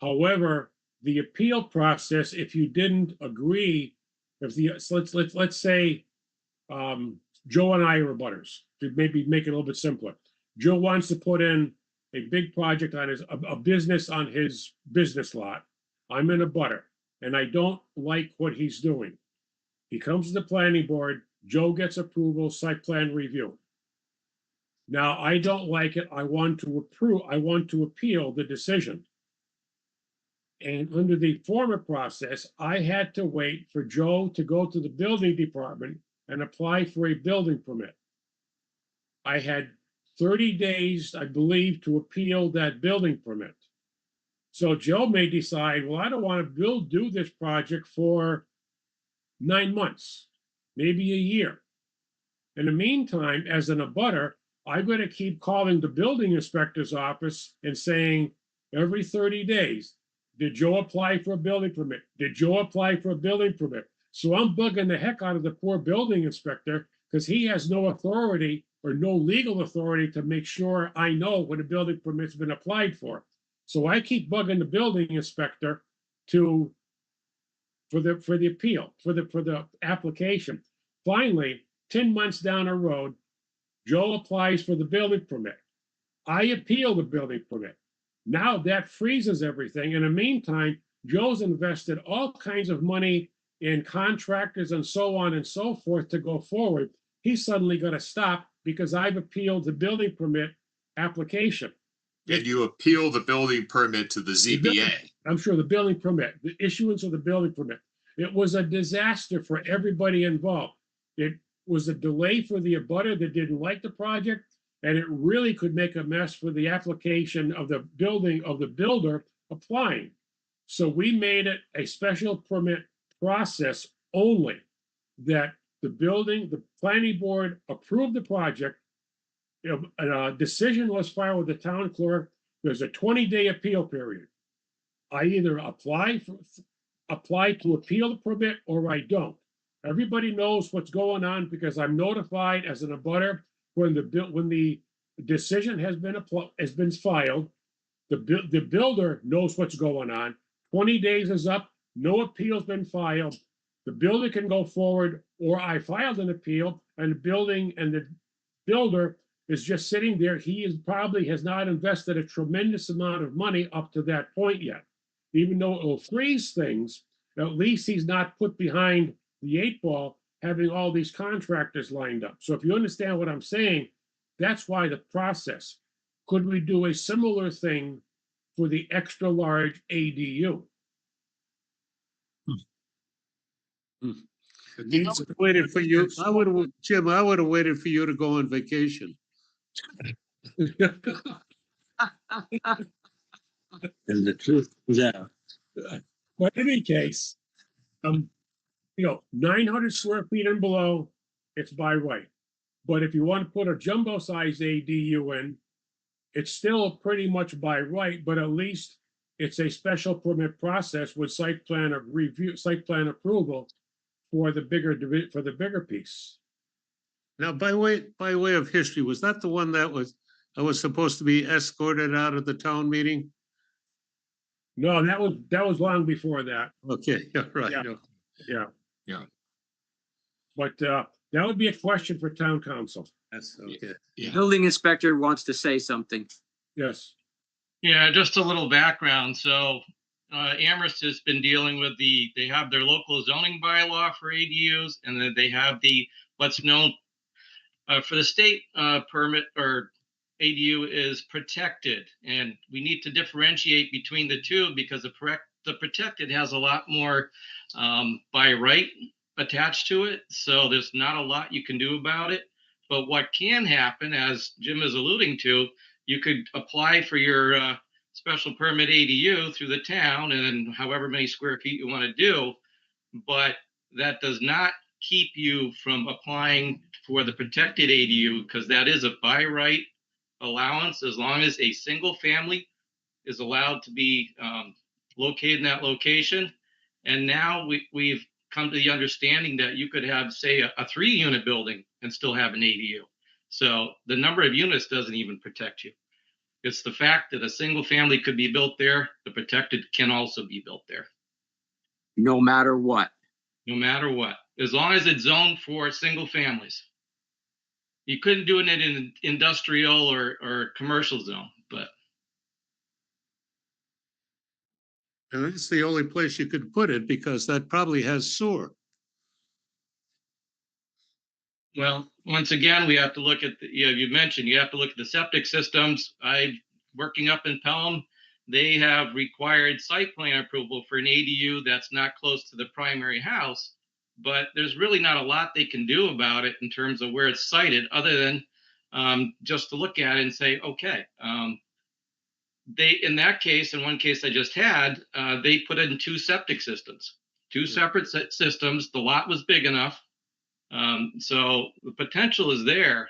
However, the appeal process, if you didn't agree, so let's say Joe and I are abutters, to maybe make it a little bit simpler. Joe wants to put in a big project on a business on his business lot. I'm in a butter, and I don't like what he's doing. He comes to the planning board, Joe gets approval, site plan review. Now, I don't like it, I want to appeal the decision. And under the former process, I had to wait for Joe to go to the building department and apply for a building permit. I had 30 days, I believe, to appeal that building permit. So Joe may decide, well, I don't want to do this project for 9 months, maybe a year. In the meantime, as an abutter, I'm going to keep calling the building inspector's office and saying every 30 days, did Joe apply for a building permit? Did Joe apply for a building permit? So I'm bugging the heck out of the poor building inspector because he has no authority or no legal authority to make sure I know when a building permit's been applied for. So I keep bugging the building inspector for the appeal, for the application. Finally, 10 months down the road, Joe applies for the building permit. I appeal the building permit. Now that freezes everything. In the meantime, Joe's invested all kinds of money in contractors and so on and so forth to go forward. He's suddenly going to stop because I've appealed the building permit application. And you appeal the building permit to the ZBA. I'm sure the building permit, the issuance of the building permit. It was a disaster for everybody involved. It was a delay for the abutter that didn't like the project, and it really could make a mess for the application of the builder applying. So we made it a special permit process only, that the planning board approved the project. A decision was filed with the town clerk. There's a 20-day appeal period. I either apply to appeal the permit or I don't. Everybody knows what's going on because I'm notified as an abutter when the decision has been filed. The builder knows what's going on. 20 days is up, no appeal's been filed. The builder can go forward, or I filed an appeal, and the builder is just sitting there. He probably has not invested a tremendous amount of money up to that point yet. Even though it will freeze things, at least he's not put behind the 8 ball having all these contractors lined up. So if you understand what I'm saying, that's why the process. Could we do a similar thing for the extra large ADU? It needs- Waited for you. Jim, I would have waited for you to go on vacation. And the truth is out. But in any case, 900 square feet and below, it's by right. But if you want to put a jumbo size ADU in, it's still pretty much by right, but at least it's a special permit process with site plan review, site plan approval for the bigger piece. Now, by way of history, was that the one that was supposed to be escorted out of the town meeting? No, that was long before that. Okay, yeah, right. Yeah. no, Yeah. Yeah. But that would be a question for town council. That's okay. Yeah. Building inspector wants to say something. Yes. Yeah, just a little background. So Amherst has been dealing with they have their local zoning bylaw for ADUs, and then they have what's known for the state permit or ADU is protected. And we need to differentiate between the two because the protected has a lot more by right attached to it. So there's not a lot you can do about it. But what can happen, as Jim is alluding to, you could apply for your special permit ADU through the town and however many square feet you want to do. But that does not keep you from applying for the protected ADU because that is a by right allowance as long as a single family is allowed to be located in that location. And now we've come to the understanding that you could have, say, a 3-unit building and still have an ADU. So the number of units doesn't even protect you. It's the fact that a single family could be built there. The protected can also be built there. No matter what. No matter what, as long as it's zoned for single families. You couldn't do it in an industrial or commercial zone, but And that's the only place you could put it because that probably has sewer. well, once again, we have to look at you mentioned you have to look at the septic systems. Working up in Pelham, they have required site plan approval for an ADU that's not close to the primary house, but there's really not a lot they can do about it in terms of where it's sited other than just to look at it and say, okay, in that case, in one case I just had, they put in 2 septic systems, 2 separate systems. The lot was big enough. So the potential is there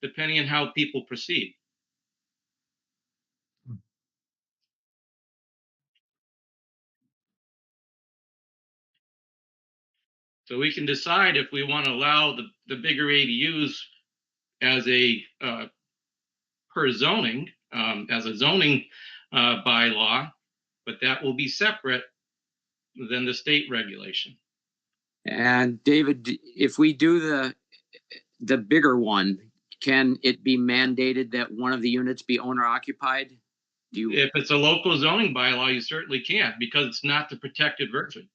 depending on how people proceed. So we can decide if we want to allow the bigger ADUs as a per zoning, as a zoning bylaw, but that will be separate than the state regulation. And David, if we do the bigger one, can it be mandated that one of the units be owner occupied? If it's a local zoning bylaw, you certainly can't because it's not the protected version.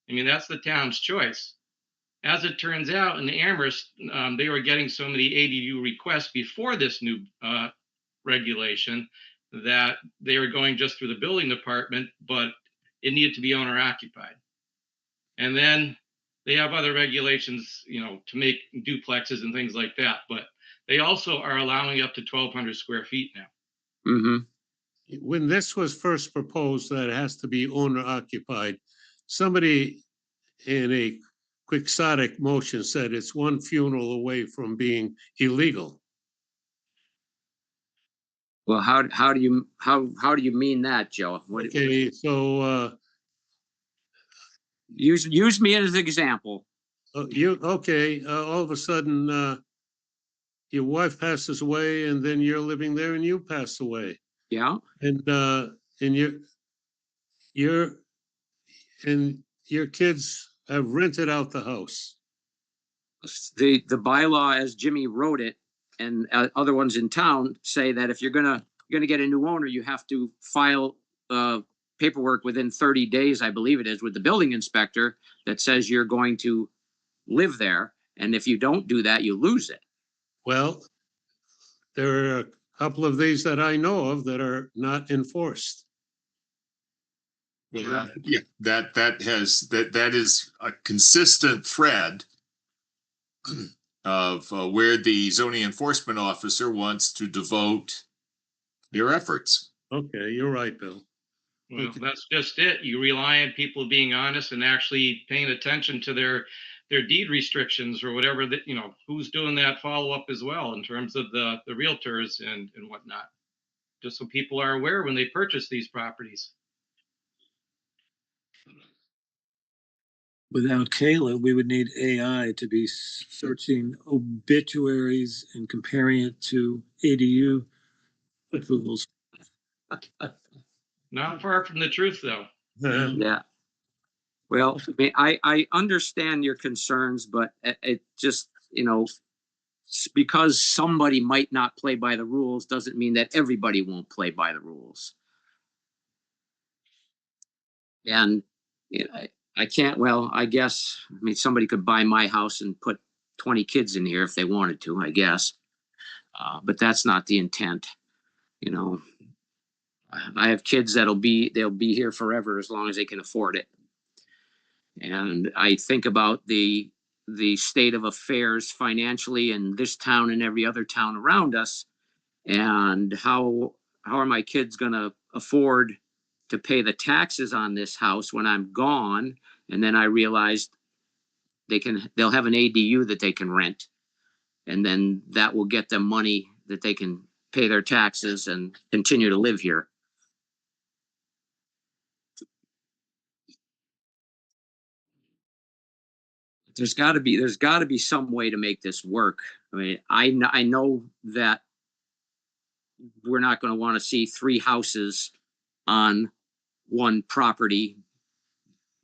I mean, that's the town's choice. As it turns out, in Amherst, they were getting so many ADU requests before this new regulation that they were going just through the building department, but it needed to be owner occupied. And then they have other regulations, to make duplexes and things like that, but they also are allowing up to 1,200 square feet now. Mm-hmm. When this was first proposed that it has to be owner occupied, somebody in a quixotic motion said it's one funeral away from being illegal. Well, how do you mean that, Joe? Okay, so Use me as an example. all of a sudden your wife passes away and then you're living there and you pass away. Yeah. And your kids have rented out the house. The bylaw, as Jimmy wrote it, and other ones in town say that if you're gonna get a new owner, you have to file paperwork within 30 days, I believe it is, with the building inspector that says you're going to live there. And if you don't do that, you lose it. Well, there are a couple of these that I know of that are not enforced. Yeah, that is a consistent thread of where the zoning enforcement officer wants to devote their efforts. Okay, you're right, Bill. Well, that's just it. You rely on people being honest and actually paying attention to their deed restrictions or whatever that, who's doing that follow-up as well in terms of the realtors and whatnot. Just so people are aware when they purchase these properties. Without Kayla, we would need AI to be searching obituaries and comparing it to ADU approvals. Not far from the truth, though. Yeah. Well, I mean, I understand your concerns, but it just, because somebody might not play by the rules doesn't mean that everybody won't play by the rules. And I can't, well, I guess, somebody could buy my house and put 20 kids in here if they wanted to, I guess. But that's not the intent, I have kids they'll be here forever as long as they can afford it. And I think about the state of affairs financially in this town and every other town around us, and how are my kids going to afford to pay the taxes on this house when I'm gone? And then I realized they'll have an ADU that they can rent, and then that will get them money that they can pay their taxes and continue to live here. There's got to be some way to make this work. I mean, I know that we're not going to want to see 3 houses on one property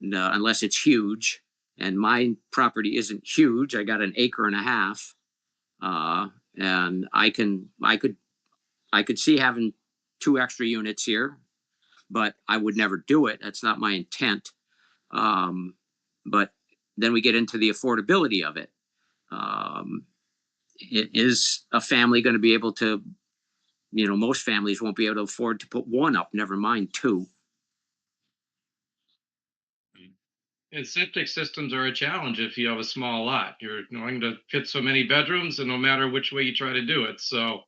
unless it's huge. And my property isn't huge. I got 1.5 acres. And I could see having 2 extra units here, but I would never do it. That's not my intent. But then we get into the affordability of it. Is a family going to be able to, most families won't be able to afford to put 1 up, never mind 2. And septic systems are a challenge if you have a small lot. You're going to fit so many bedrooms, and no matter which way you try to do it. So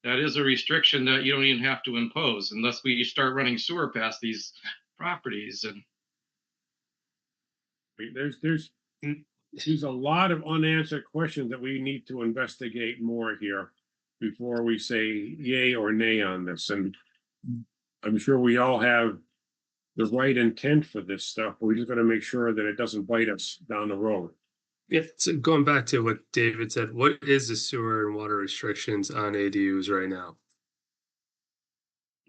that is a restriction that you don't even have to impose unless we start running sewer past these properties. And there's a lot of unanswered questions that we need to investigate more here before we say yay or nay on this. And I'm sure we all have the right intent for this stuff. We're just going to make sure that it doesn't bite us down the road. Yeah, so going back to what David said, what is the sewer and water restrictions on ADUs right now?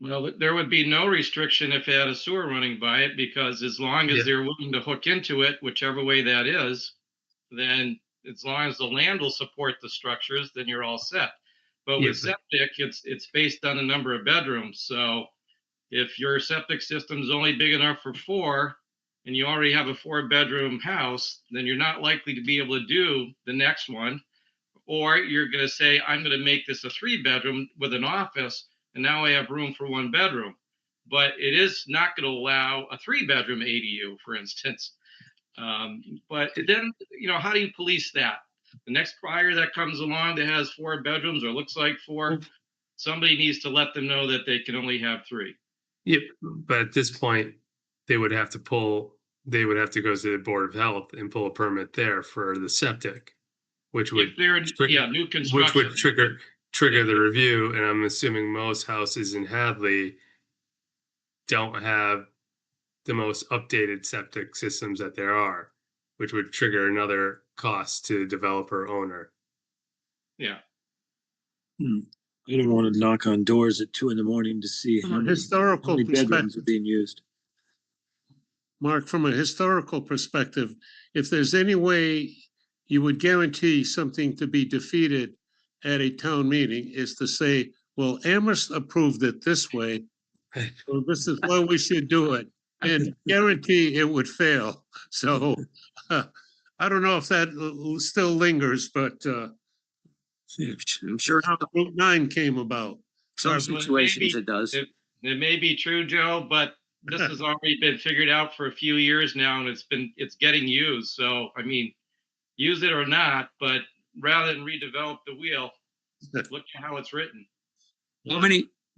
well, there would be no restriction if it had a sewer running by it, because as long as they're willing to hook into it, whichever way that is, then as long as the land will support the structures, then you're all set. But with septic, it's based on the number of bedrooms. So if your septic system is only big enough for 4 and you already have a 4-bedroom house, then you're not likely to be able to do the next one. Or you're going to say, I'm going to make this a 3-bedroom with an office, and now I have room for 1 bedroom. But it is not going to allow a 3-bedroom ADU, for instance. But then, how do you police that? The next buyer that comes along that has 4 bedrooms or looks like 4, somebody needs to let them know that they can only have 3. Yep, but at this point, they would have to go to the Board of Health and pull a permit there for the septic, which would If they're new construction, which would trigger the review. And I'm assuming most houses in Hadley don't have the most updated septic systems that there are, which would trigger another cost to the developer owner. Yeah. I don't want to knock on doors at 2 a.m. to see From how a many historical bedrooms are perspective, being used. Mark, from a historical perspective, if there's any way you would guarantee something to be defeated at a town meeting, is to say, well, Amherst approved it this way, so this is why we should do it, and guarantee it would fail. So I don't know if that still lingers, but I'm sure Route 9 came about. some situations it does. It may be true, Joe, but this has already been figured out for a few years now, and it's getting used. So, I mean, use it or not, but rather than redevelop the wheel, look at how it's written.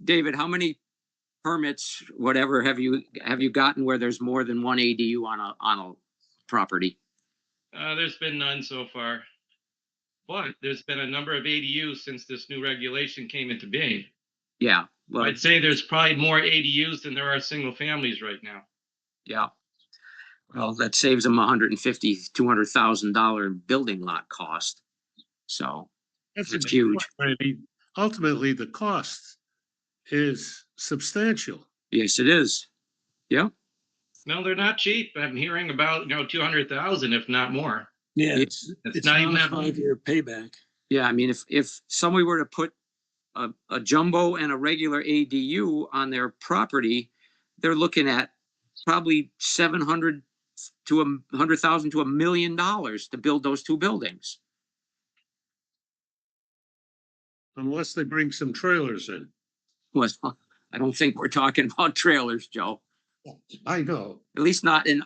David, how many permits, whatever, have you gotten where there's more than 1 ADU on a property? There's been none so far, but there's been a number of ADUs since this new regulation came into being. Yeah. Well, I'd say there's probably more ADUs than there are single families right now. yeah. Well, that saves them $150,000, $200,000 building lot cost. So That's it's a good huge. point, Randy. Ultimately, the cost is substantial. Yes, it is. Yeah. No, they're not cheap. I'm hearing about, 200,000, if not more. Yeah, It's it's not not even a that bad. 5-year payback. Yeah, I mean, if somebody were to put a jumbo and a regular ADU on their property, they're looking at probably 700 to $100,000 to $1 million to build those two buildings. Unless they bring some trailers in. Well, I don't think we're talking about trailers, Joe. I know. At least not in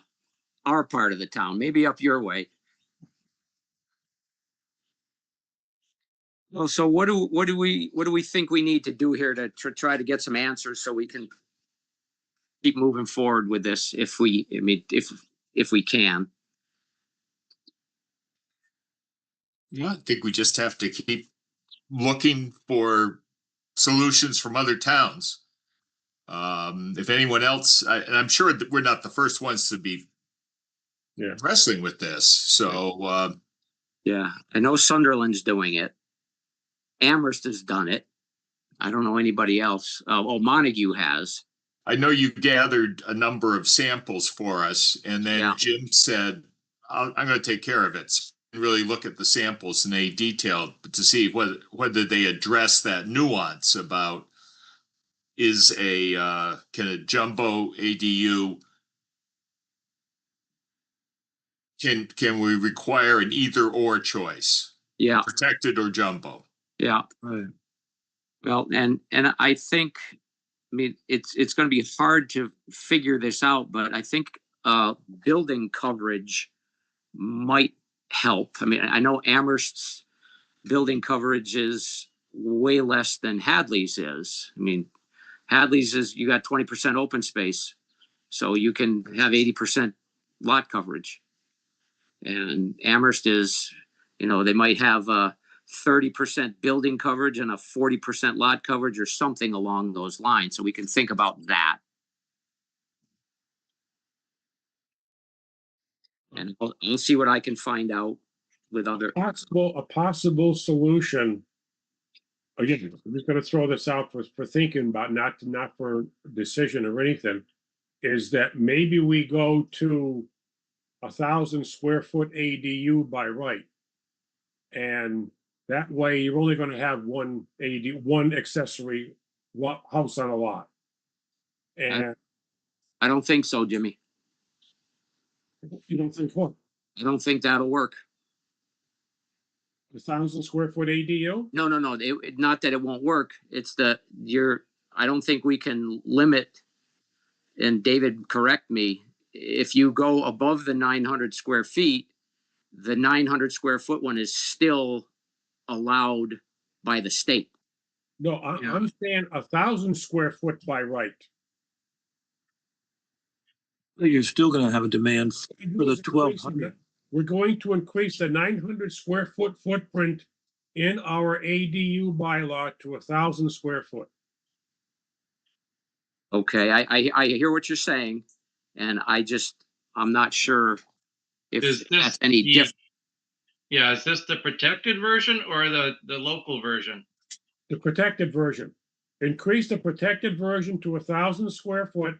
our part of the town, maybe up your way. Well, so what do we think we need to do here to try to get some answers so we can keep moving forward with this if we can? Yeah, I think we just have to keep looking for solutions from other towns. If anyone else, and I'm sure that we're not the first ones to be Yeah. wrestling with this. So, Yeah, I know Sunderland's doing it. Amherst has done it. I don't know anybody else. Montague has. I know you gathered a number of samples for us, and then Yeah. Jim said, I'm going to take care of it. And really look at the samples in a detail to see whether they address that nuance about can a jumbo ADU, can we require an either or choice, Yeah, protected or jumbo? yeah. Right. Well, and I think, I mean, it's going to be hard to figure this out, but I think building coverage might help. I mean, I know Amherst's building coverage is way less than Hadley's is. I mean, Hadley's is you got 20% open space, so you can have 80% lot coverage. And Amherst is, they might have 30% building coverage and a 40% lot coverage or something along those lines. So we can think about that. And I'll see what I can find out with other. A possible solution. Again, I'm just gonna throw this out for thinking about, not for decision or anything, is that maybe we go to 1,000 square foot ADU by right. And that way you're only gonna have one accessory house on a lot. And I don't think so, Jimmy. you don't think what? I don't think that'll work. 1,000 square foot ADU? No. Not that it won't work. It's that I don't think we can limit, and David, correct me, if you go above the 900 square feet, the 900 square foot one is still allowed by the state. No, I'm saying 1,000 square foot by right. You're still gonna have a demand for the 1,200. We're going to increase the 900 square foot footprint in our ADU bylaw to 1,000 square foot. Okay, I hear what you're saying, and I'm not sure if Is this that's any the- different. Yeah, is this the protected version or the local version? The protected version. Increase the protected version to 1,000 square foot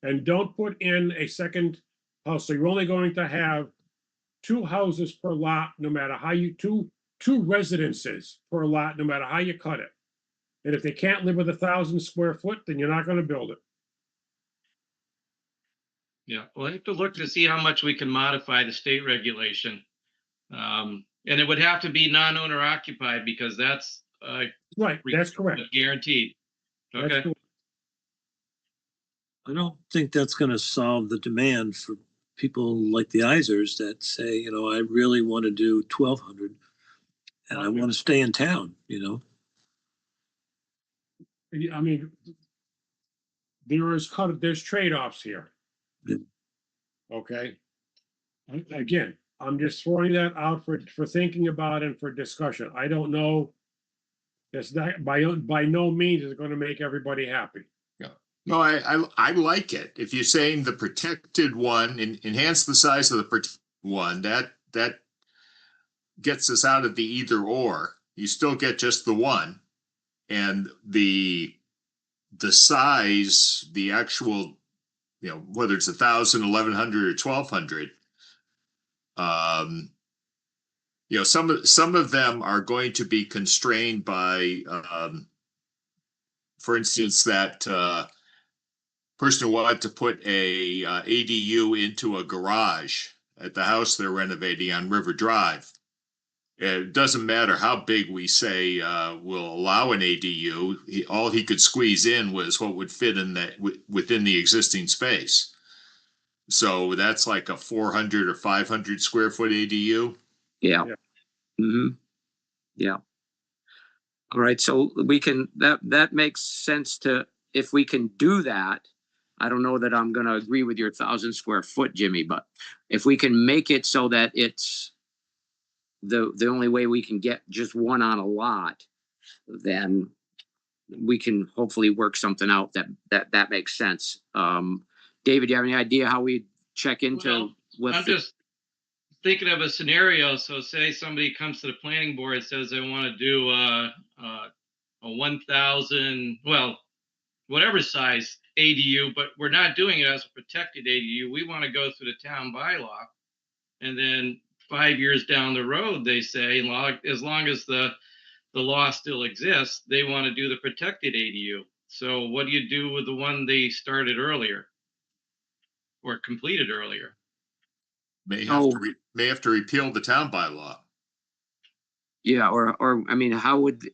and don't put in a second house. So you're only going to have 2 houses per lot, no matter how two residences per lot, no matter how you cut it. And if they can't live with 1,000 square foot, then you're not going to build it. Yeah, we'll have to look to see how much we can modify the state regulation. And it would have to be non-owner occupied because that's Right, that's correct. guaranteed. That's Okay. correct. I don't think that's gonna solve the demand for people like the Isers that say, I really want to do 1,200 and I want to stay in town, I mean, there's trade-offs here. Yeah. Okay. Again, I'm just throwing that out for thinking about and for discussion. I don't know. That's not by no means is it going to make everybody happy. Yeah. No, I like it. If you're saying the protected one, enhance the size of the protected one, that gets us out of the either or. You still get just the one. And the size, the actual, whether it's 1,000, 1,100, or 1,200, some of them are going to be constrained by, for instance, that person who wanted to put a ADU into a garage at the house they're renovating on River Drive. It doesn't matter how big we say will allow an ADU. All he could squeeze in was what would fit in that within the existing space. So that's like a 400 or 500 square foot ADU. Yeah. Yeah. Mm-hmm. Yeah. All right, so we can, that makes sense if we can do that. I don't know that I'm gonna agree with your 1,000 square foot, Jimmy, but if we can make it so that it's the only way we can get just one on a lot, then we can hopefully work something out that makes sense. David, do you have any idea how we check into I'm just thinking of a scenario. So say somebody comes to the planning board and says they want to do a 1,000, well, whatever size ADU, but we're not doing it as a protected ADU. We want to go through the town bylaw. And then 5 years down the road, they say, as long as the law still exists, they want to do the protected ADU. So what do you do with the one they started earlier or completed earlier? May have to repeal the town bylaw. Yeah, or I mean, how would,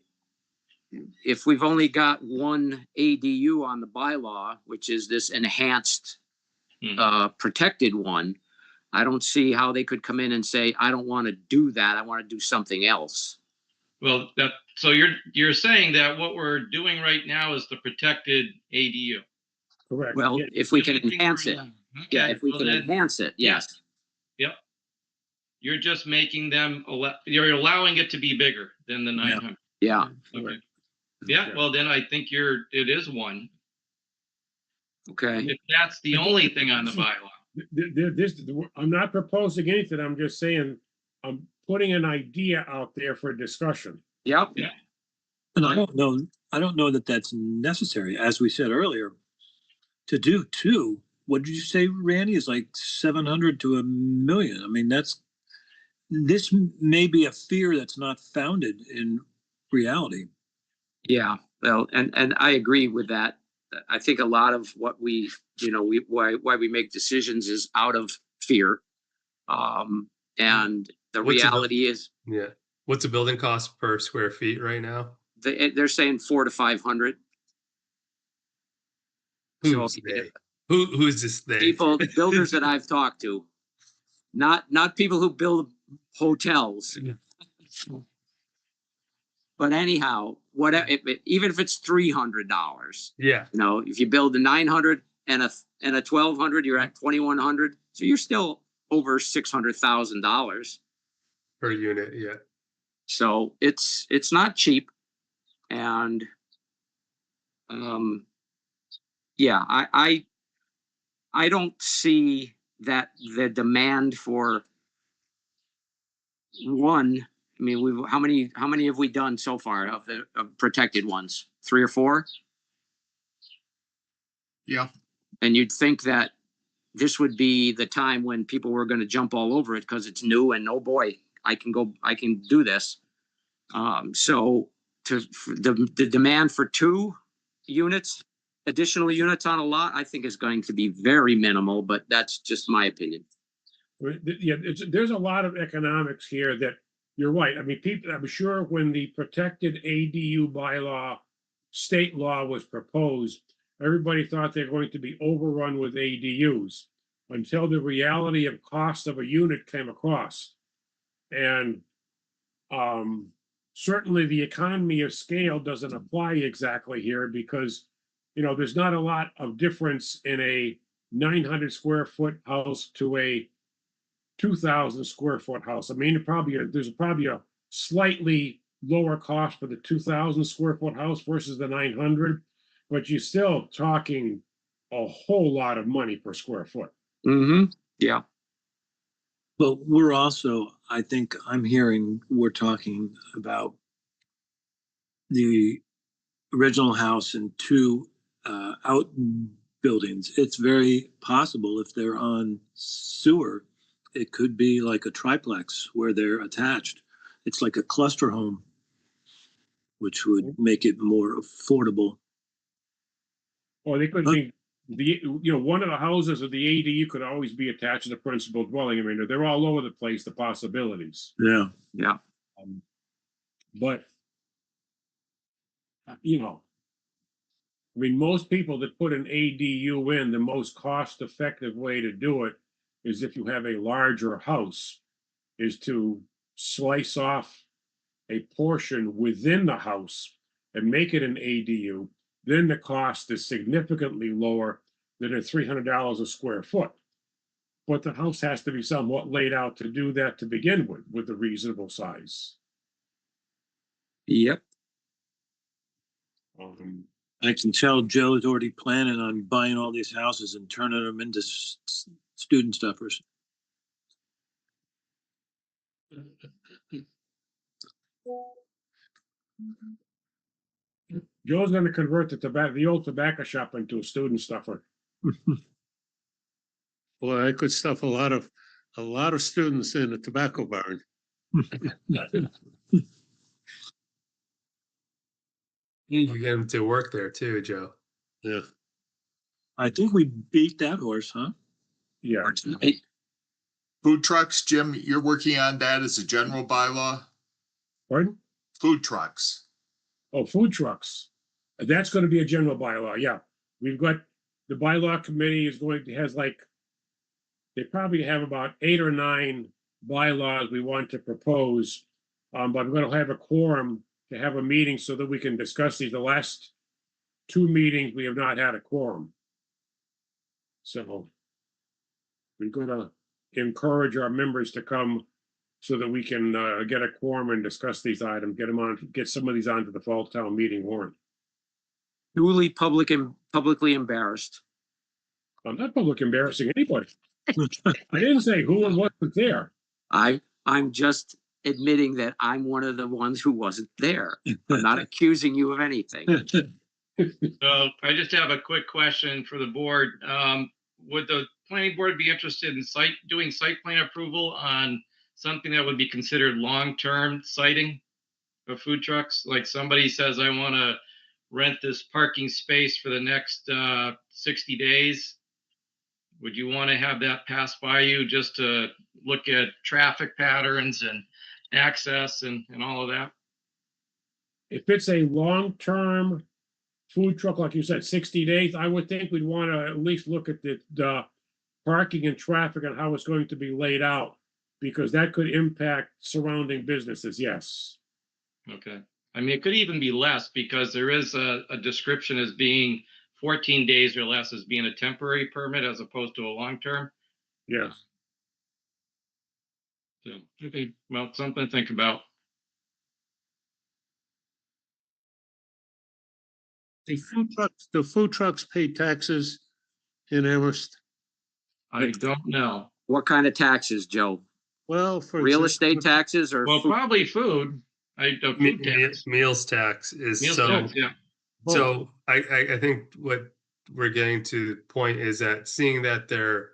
if we've only got one ADU on the bylaw, which is this enhanced protected one, I don't see how they could come in and say, I don't want to do that. I want to do something else. Well, so you're saying that what we're doing right now is the protected ADU. Correct. Well, Yeah. if we can enhance it. Yeah, if we well can then- enhance it, yes. Yep. You're just making them, you're allowing it to be bigger than the 900. Yeah. Okay. Yeah, well, then I think it is one. Okay. If that's the only thing on the bylaw. I'm not proposing anything. I'm just saying, I'm putting an idea out there for discussion. Yep. Yeah. And I don't know that that's necessary. As we said earlier, to do two, what did you say, Randy, is like 700 to 1 million. I mean, this may be a fear that's not founded in reality. Yeah. Well, and I agree with that. I think a lot of what why we make decisions is out of fear. And the What's reality is, Yeah. What's the building cost per square feet right now? they're saying 400 to 500. Who's they? Who's this they? People, builders that I've talked to, not people who build hotels. But anyhow, whatever, even if it's $300, Yeah. if you build a 900 and a 1,200, you're at 2,100. So you're still over $600,000 Per unit, yeah. So it's not cheap. And yeah, I don't see that the demand for one. I mean, how many have we done so far of the protected ones? 3 or 4? Yeah. And you'd think that this would be the time when people were going to jump all over it because it's new and oh boy, I can do this. So the demand for 2 units, additional units on a lot, I think is going to be very minimal, but that's just my opinion. Yeah, there's a lot of economics here that you're right. I mean, I'm sure when the protected ADU bylaw, state law was proposed, everybody thought they're going to be overrun with ADUs until the reality of cost of a unit came across. And certainly the economy of scale doesn't apply exactly here because, there's not a lot of difference in a 900 square foot house to a 2,000 square foot house. I mean, there's probably a slightly lower cost for the 2,000 square foot house versus the 900. but you're still talking a whole lot of money per square foot. Mm-hmm, yeah. But we're also, I think I'm hearing, we're talking about the original house and two outbuildings. It's very possible if they're on sewer, it could be like a triplex where they're attached. It's like a cluster home, which would make it more affordable. Or they could be, one of the houses of the ADU could always be attached to the principal dwelling. I mean, they're all over the place, the possibilities. Yeah. Yeah. But, I mean, most people that put an ADU in, the most cost-effective way to do it is if you have a larger house, is to slice off a portion within the house and make it an ADU. Then the cost is significantly lower than at $300 a square foot. But the house has to be somewhat laid out to do that to begin with a reasonable size. Yep. I can tell Joe's already planning on buying all these houses and turning them into student stuffers. Joe's gonna convert the old tobacco shop into a student stuffer. Boy, I could stuff a lot of students in a tobacco barn. You get them to work there too, Joe. Yeah. I think we beat that horse, huh? Yeah. Food trucks, Jim, you're working on that as a general bylaw? Pardon? Food trucks. Oh, food trucks. That's gonna be a general bylaw, yeah. We've got, the bylaw committee has like, they probably have about 8 or 9 bylaws we want to propose. But I'm gonna have a quorum to have a meeting so that we can discuss these. The last 2 meetings, we have not had a quorum. So we're gonna encourage our members to come so that we can get a quorum and discuss these items, get some of these onto the fall town meeting warrant. Duly publicly embarrassed. I'm not public embarrassing anybody. I didn't say who and wasn't there. I'm just admitting that I'm one of the ones who wasn't there. I'm not accusing you of anything. So I just have a quick question for the board. Would the planning board be interested in doing site plan approval on something that would be considered long-term siting of food trucks? Like somebody says, I want to rent this parking space for the next 60 days. Would you want to have that pass by you just to look at traffic patterns and access and all of that? If it's a long-term food truck, like you said, 60 days, I would think we'd want to at least look at the parking and traffic and how it's going to be laid out, because that could impact surrounding businesses, yes. Okay. I mean, it could even be less because there is a description as being 14 days or less as being a temporary permit as opposed to a long-term. Yes. So, okay, well, something to think about. The food trucks pay taxes in Amherst. I don't know. What kind of taxes, Joe? Well, for Real example, estate taxes or? Well, food- probably food. Food tax. Meals tax is Meals so. tax, yeah. So I think what we're getting to the point is that seeing that they're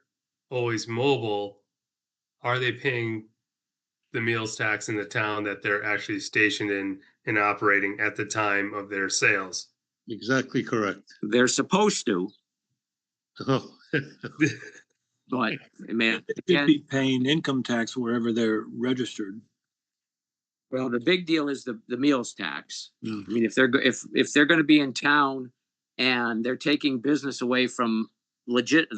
always mobile, are they paying the meals tax in the town that they're actually stationed in and operating at the time of their sales? Exactly correct. They're supposed to, Oh, but I mean, They could again, be paying income tax wherever they're registered. well, the big deal is the meals tax. Mm. I mean, if they're going to be in town and they're taking business away from legit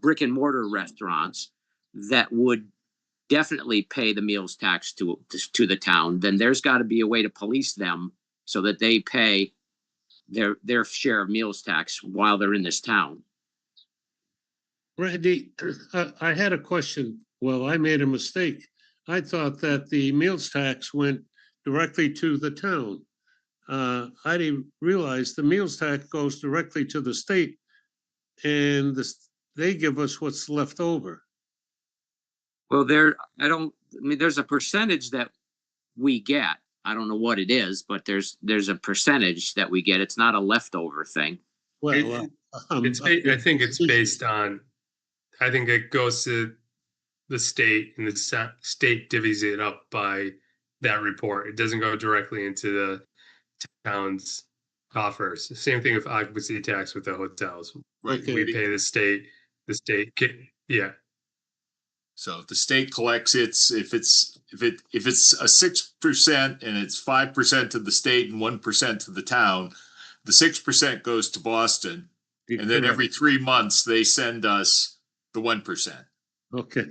brick and mortar restaurants that would definitely pay the meals tax to the town, then there's got to be a way to police them so that they pay their share of meals tax while they're in this town. Randy, I had a question. Well, I made a mistake. I thought that the meals tax went directly to the town. I didn't realize the meals tax goes directly to the state and they give us what's left over. Well, there's a percentage that we get. I don't know what it is, but there's a percentage that we get. It's not a leftover thing. Well, I think it's based on, I think it goes to the state and the state divvies it up by that report. It doesn't go directly into the town's coffers. Same thing with occupancy tax with the hotels. Right. We pay the state, yeah. So the state collects if it's a 6% and it's 5% to the state and 1% to the town, the 6% goes to Boston. And then every 3 months they send us the 1%. Okay.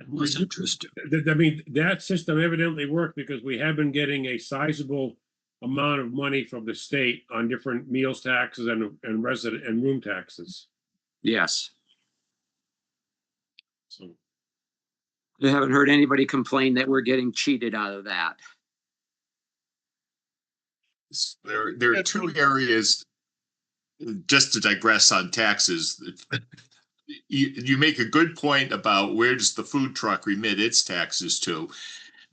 Was interesting. I mean, that system evidently worked because we have been getting a sizable amount of money from the state on different meals taxes and resident and room taxes. Yes. So I haven't heard anybody complain that we're getting cheated out of that. There are two areas, just to digress on taxes. You make a good point about where does the food truck remit its taxes to.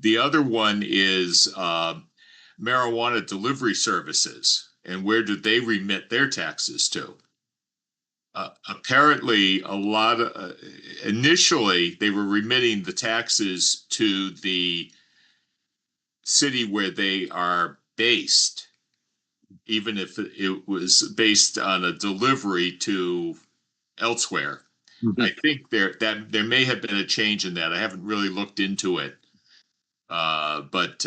The other one is marijuana delivery services, and where do they remit their taxes to? Apparently, a lot of initially they were remitting the taxes to the city where they are based, even if it was based on a delivery to elsewhere. I think there may have been a change in that. I haven't really looked into it, but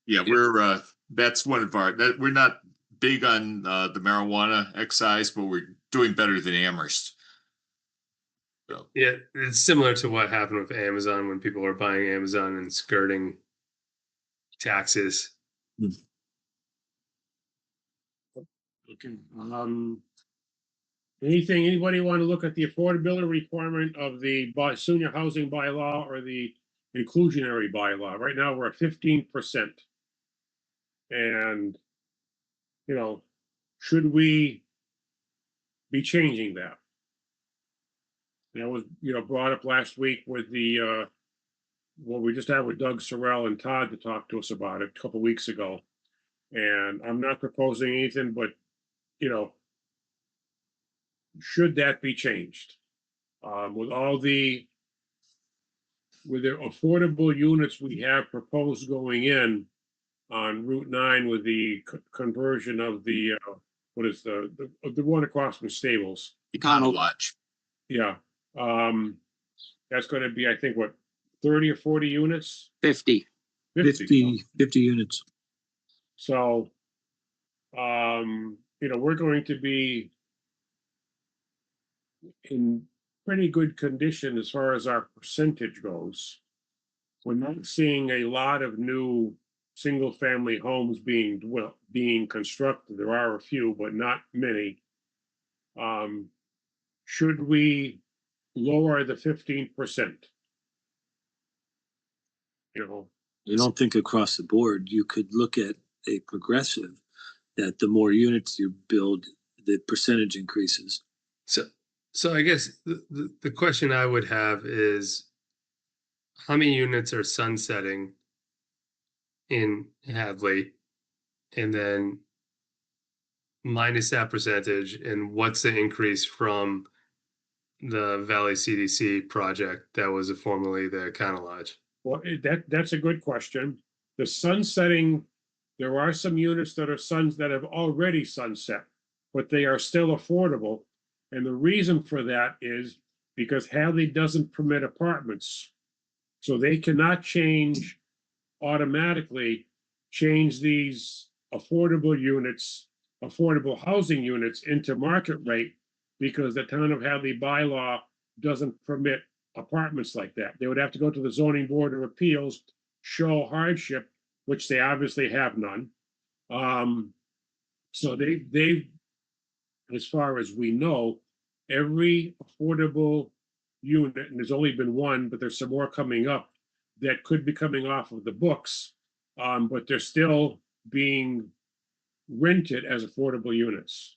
yeah, we're that's one of our we're not big on the marijuana excise, but we're doing better than Amherst. So. Yeah, it's similar to what happened with Amazon when people were buying Amazon and skirting taxes. Okay. Anybody want to look at the affordability requirement of the senior housing bylaw or the inclusionary bylaw? Right now, we're at 15%. And, you know, should we be changing that? That was, brought up last week with the, what we just had with Doug Sorrell and Todd to talk to us about it a couple weeks ago. And I'm not proposing anything, but, should that be changed? With the affordable units we have proposed going in on Route 9 with the conversion of the, what is the one across from Stables? Econo Lodge. Yeah. That's going to be, I think, what, 30 or 40 units? 50. 50 units. So, we're going to be in pretty good condition as far as our percentage goes. We're not seeing a lot of new single-family homes being constructed. There are a few, but not many. Should we lower the 15%? I don't think across the board you could look at a progressive that the more units you build, the percentage increases. So I guess the question I would have is, how many units are sunsetting in Hadley, and then minus that percentage, and what's the increase from the Valley CDC project that was formerly the Econo Lodge? Well, that's a good question. The sunsetting, there are some units that have already sunset, but they are still affordable. And the reason for that is because Hadley doesn't permit apartments. So they cannot automatically change these affordable housing units into market rate, because the town of Hadley bylaw doesn't permit apartments like that. They would have to go to the zoning board of appeals, show hardship, which they obviously have none. So they, as far as we know, every affordable unit, and there's only been one, but there's some more coming up, that could be coming off of the books, but they're still being rented as affordable units.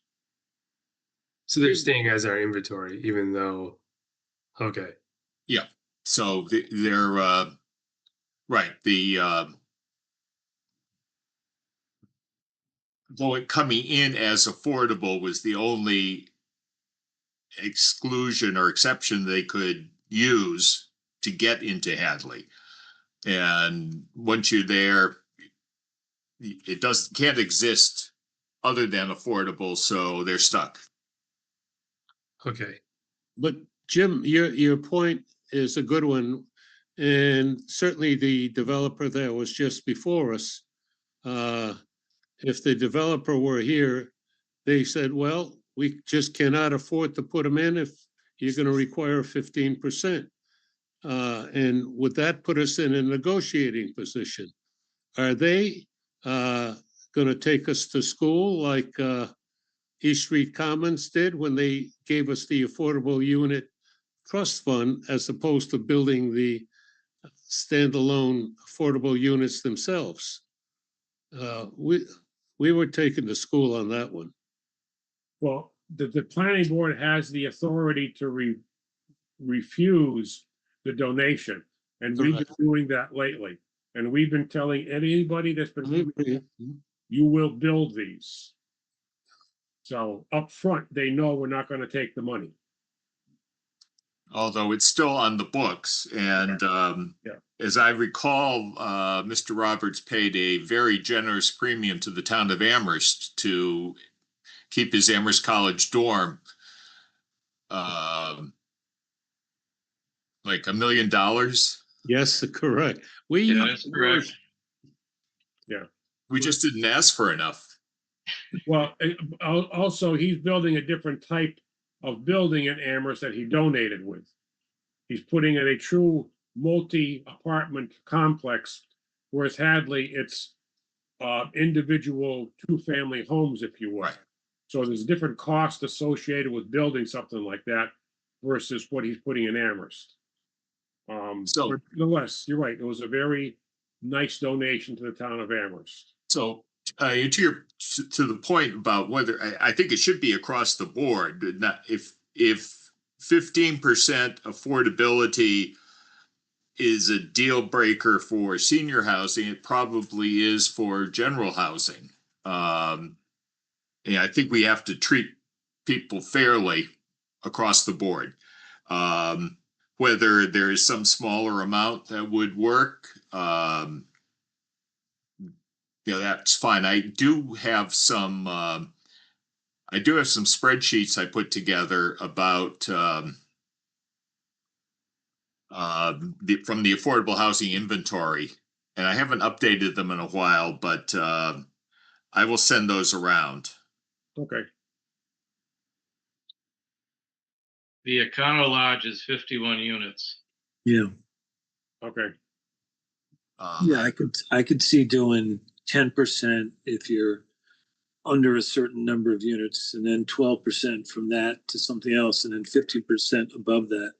So they're staying as our inventory, even though, okay, So they're, right, though it coming in as affordable was the only exclusion or exception they could use to get into Hadley. And once you're there, it can't exist other than affordable, so they're stuck. okay. But Jim, your point is a good one. And certainly the developer that was just before us, if the developer were here, they said, well, we just cannot afford to put them in if you're going to require 15%. And would that put us in a negotiating position? Are they going to take us to school like East Street Commons did when they gave us the affordable unit trust fund, as opposed to building the standalone affordable units themselves? We were taken to school on that one. Well, the planning board has the authority to refuse the donation, and we've been doing that lately. And we've been telling anybody that's been, you will build these. So up front, they know we're not going to take the money. Although it's still on the books. And as I recall, Mr. Roberts paid a very generous premium to the town of Amherst to keep his Amherst College dorm. Like $1 million. Yes, correct. Yeah, that's correct. We just didn't ask for enough. Well, also, he's building a different type of building in Amherst that he donated with. He's putting in a true multi-apartment complex, whereas Hadley, it's individual two-family homes, if you will. Right. So there's a different cost associated with building something like that versus what he's putting in Amherst. So- But nonetheless, you're right. It was a very nice donation to the town of Amherst. So to the point about whether I think it should be across the board, not if 15% affordability is a deal breaker for senior housing, it probably is for general housing. And I think we have to treat people fairly across the board. Whether there is some smaller amount that would work, that's fine. I do have some spreadsheets I put together about from the affordable housing inventory, and I haven't updated them in a while, but I will send those around. Okay. The Econo Lodge is 51 units. Yeah, Okay. yeah, I could see doing 10% if you're under a certain number of units, and then 12% from that to something else, and then 50% above that.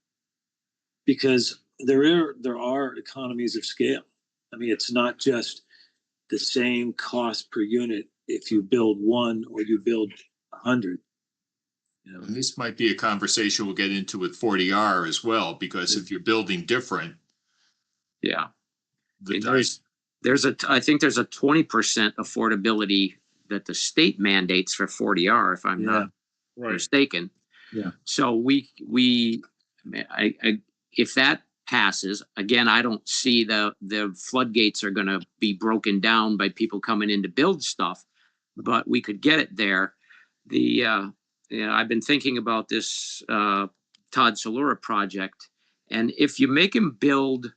Because there are economies of scale. I mean, it's not just the same cost per unit if you build one or you build 100. You know? And this might be a conversation we'll get into with 40R as well, because if you're building different, Yeah. the I think there's a 20% affordability that the state mandates for 40R, if I'm not Right. mistaken. Yeah. So if that passes, again, I don't see the floodgates are going to be broken down by people coming in to build stuff, but we could get it there. I've been thinking about this Todd Solura project, and if you make him build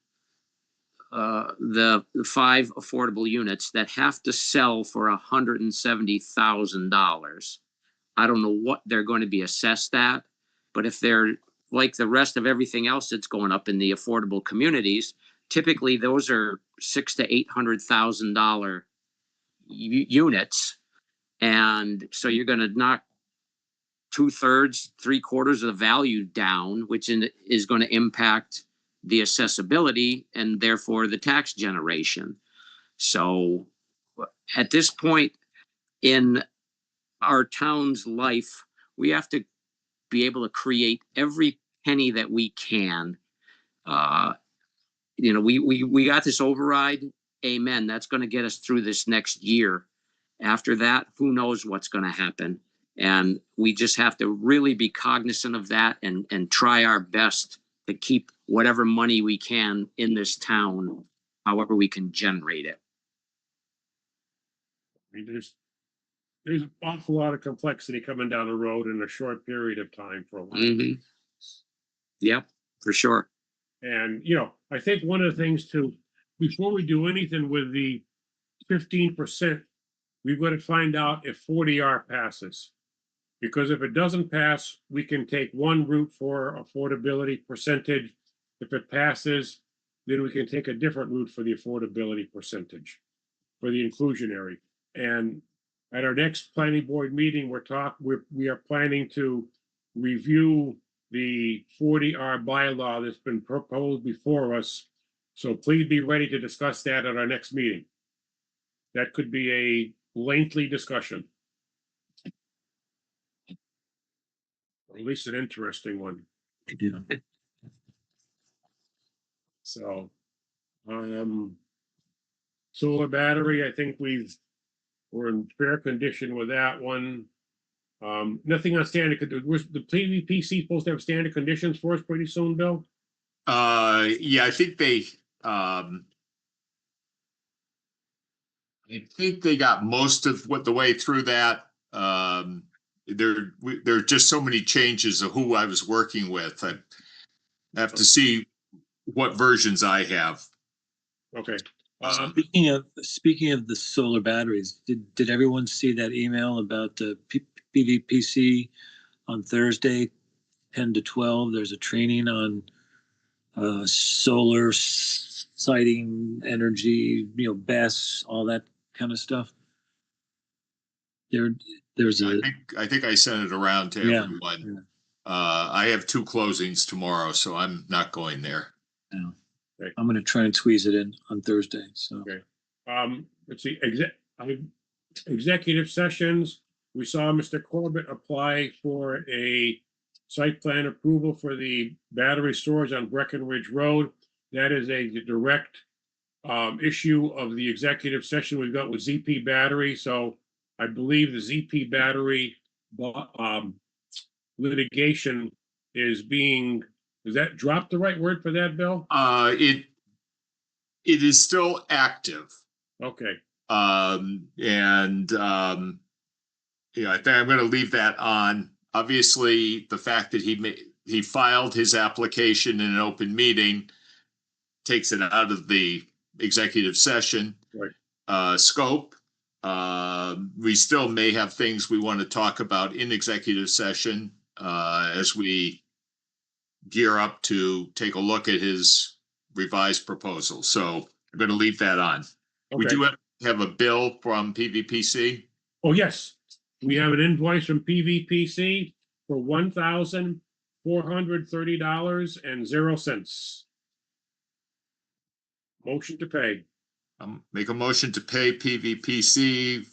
the 5 affordable units that have to sell for $170,000, I don't know what they're going to be assessed at, but if they're like the rest of everything else that's going up in the affordable communities, typically those are $600,000 to $800,000 units, and so you're going to knock 2/3, 3/4 of the value down, which is going to impact the accessibility and therefore the tax generation. So at this point in our town's life, we have to be able to create every penny that we can. We got this override. Amen. That's going to get us through this next year. After that, who knows what's going to happen? And we just have to really be cognizant of that and try our best to keep whatever money we can in this town, however we can generate it. I mean, there's an awful lot of complexity coming down the road in a short period of time for a lot. Mhm. Yep, for sure. And, I think one of the things too, before we do anything with the 15%, we've got to find out if 40R passes. Because if it doesn't pass, we can take one route for affordability percentage. If it passes, then we can take a different route for the affordability percentage, for the inclusionary. And at our next planning board meeting, we are planning to review the 40R bylaw that's been proposed before us. So please be ready to discuss that at our next meeting. That could be a lengthy discussion. Or at least an interesting one. Yeah. So, solar battery, I think we're in fair condition with that one. Nothing on standard, was the PVPC supposed to have standard conditions for us pretty soon, Bill? Yeah, I think they got most of the way through that. There are just so many changes of who I was working with. I have to see what versions I have. Okay. Speaking of the solar batteries, did everyone see that email about the PVPC on Thursday, 10 to 12? There's a training on solar siting, energy, BESS, all that kind of stuff. There's a. I think I sent it around to Yeah, everyone. I have 2 closings tomorrow, so I'm not going there. Yeah. Okay. I'm going to try and squeeze it in on Thursday. So. Okay. Let's see. Executive sessions. We saw Mr. Corbett apply for a site plan approval for the battery storage on Breckenridge Road. That is a direct issue of the executive session we've got with ZP Battery. So I believe the ZP Battery litigation is that drop the right word for that, Bill? It is still active. Okay. I think I'm going to leave that on. Obviously, the fact that he filed his application in an open meeting takes it out of the executive session. Right. Scope. We still may have things we want to talk about in executive session as we gear up to take a look at his revised proposal. So I'm going to leave that on. Okay. We do have a bill from PVPC. Oh, yes. We have an invoice from PVPC for $1,430.00. Motion to pay. Make a motion to pay PVPC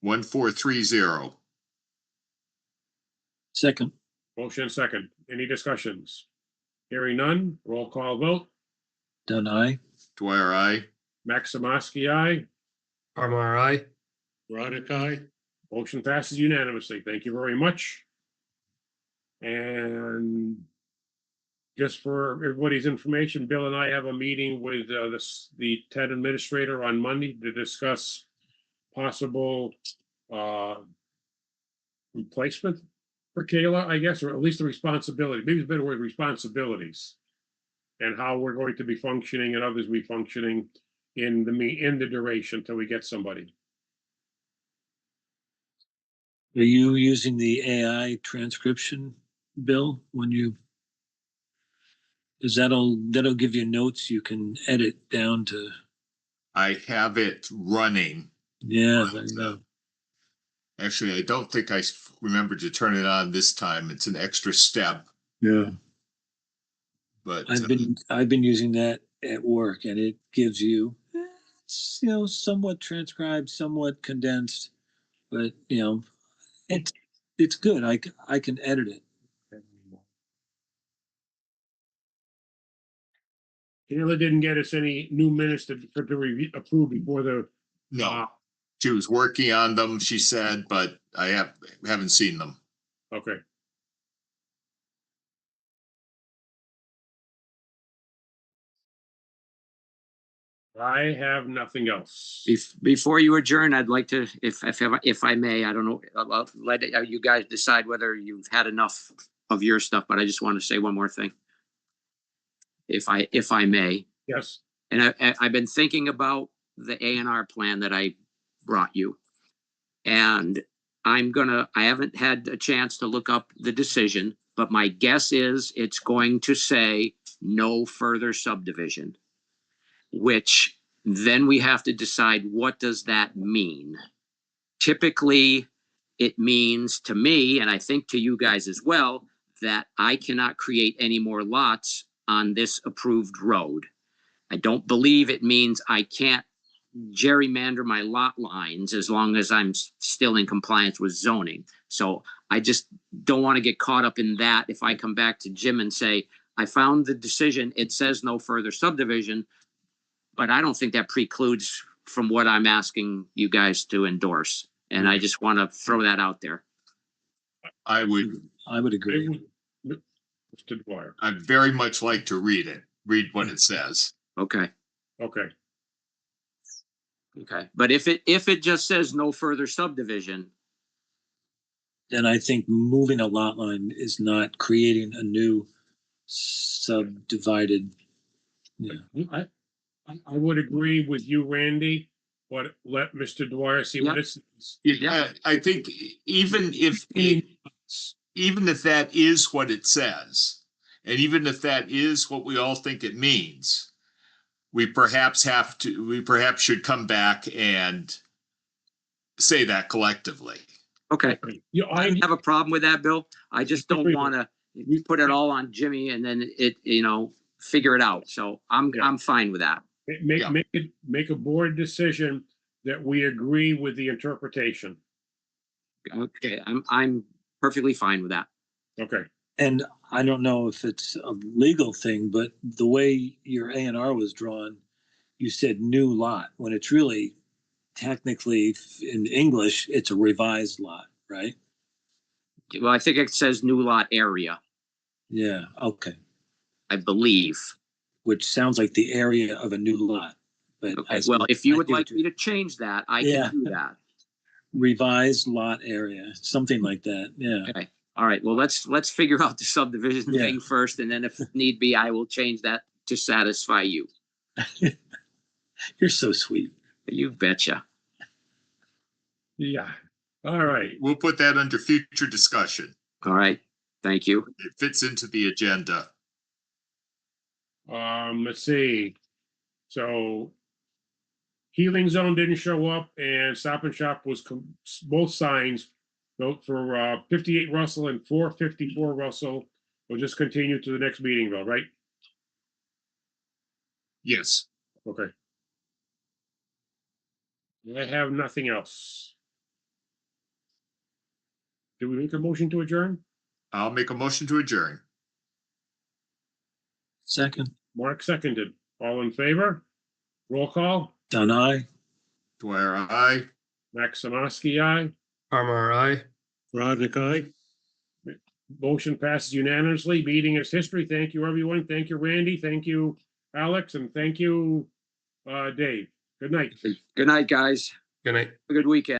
1430. Second. Motion second. Any discussions? Hearing none. Roll call vote. Done. Aye. Dwyer, aye. Maximowski, aye. RMRI. Roddick, aye. Motion passes unanimously. Thank you very much. And just for everybody's information, Bill and I have a meeting with the TED administrator on Monday to discuss possible replacement for Kayla, I guess, or at least the responsibility. Maybe it's a better word, responsibilities, and how we're going to be functioning and others be functioning in the duration until we get somebody. Are you using the AI transcription, Bill, because that'll give you notes you can edit down to. I have it running. Yeah. Actually, I don't think I remembered to turn it on this time. It's an extra step. Yeah. but I've been using that at work, and it gives you, it's, somewhat transcribed, somewhat condensed, but it's good. I can edit it. Kayla didn't get us any new minutes to approve before the. no, she was working on them, she said, but I haven't seen them. Okay. I have nothing else. Before you adjourn, I'd like to, if I may, I don't know, I'll let you guys decide whether you've had enough of your stuff, but I just want to say one more thing. If I may, Yes, and I've been thinking about the A&R plan that I brought you. And I haven't had a chance to look up the decision, but my guess is it's going to say no further subdivision, which then we have to decide, what does that mean? Typically, it means to me, and I think to you guys as well, that I cannot create any more lots on this approved road. I don't believe it means I can't gerrymander my lot lines as long as I'm still in compliance with zoning. So I just don't want to get caught up in that. If I come back to Jim and say, I found the decision, it says no further subdivision, but I don't think that precludes from what I'm asking you guys to endorse. And I just want to throw that out there. I would agree. Mr. Dwyer. I'd very much like to read what it says. Okay. Okay. Okay. But if it just says no further subdivision, then I think moving a lot line is not creating a new subdivided. Yeah. I would agree with you, Randy, but let Mr. Dwyer see what it says. Yeah, I think even if that is what it says, and even if that is what we all think it means, we perhaps should come back and say that collectively. okay. Yeah, I don't have a problem with that, Bill. I just don't want to put it all on Jimmy and then figure it out. So I'm fine with that. Make a board decision that we agree with the interpretation. Okay, I'm perfectly fine with that. Okay. And I don't know if it's a legal thing, but the way your A&R was drawn, you said new lot, when it's really technically in English, it's a revised lot, right? Well, I think it says new lot area, Yeah, okay. I believe. Which sounds like the area of a new lot. But Okay, well, if you would like me to change that, I can do that. Revised lot area, something like that, yeah. Okay, all right, well, let's figure out the subdivision thing first, and then if need be, I will change that to satisfy you. You're so sweet. You betcha. Yeah, all right. We'll put that under future discussion. All right, thank you. It fits into the agenda. Let's see. So Healing Zone didn't show up and Stop and Shop was both signs built for 58 Russell and 454 Russell. We'll just continue to the next meeting though, right? Yes. Okay. I have nothing else. Did we make a motion to adjourn? I'll make a motion to adjourn. Second. Mark seconded. All in favor? Roll call. Don, aye. Dwyer, aye. Maximowski, aye. Armor, aye. Roderick, aye. Motion passes unanimously. Meeting is history. Thank you, everyone. Thank you, Randy. Thank you, Alex, and thank you, Dave. Good night. Good night, guys. Good night. Have a good weekend.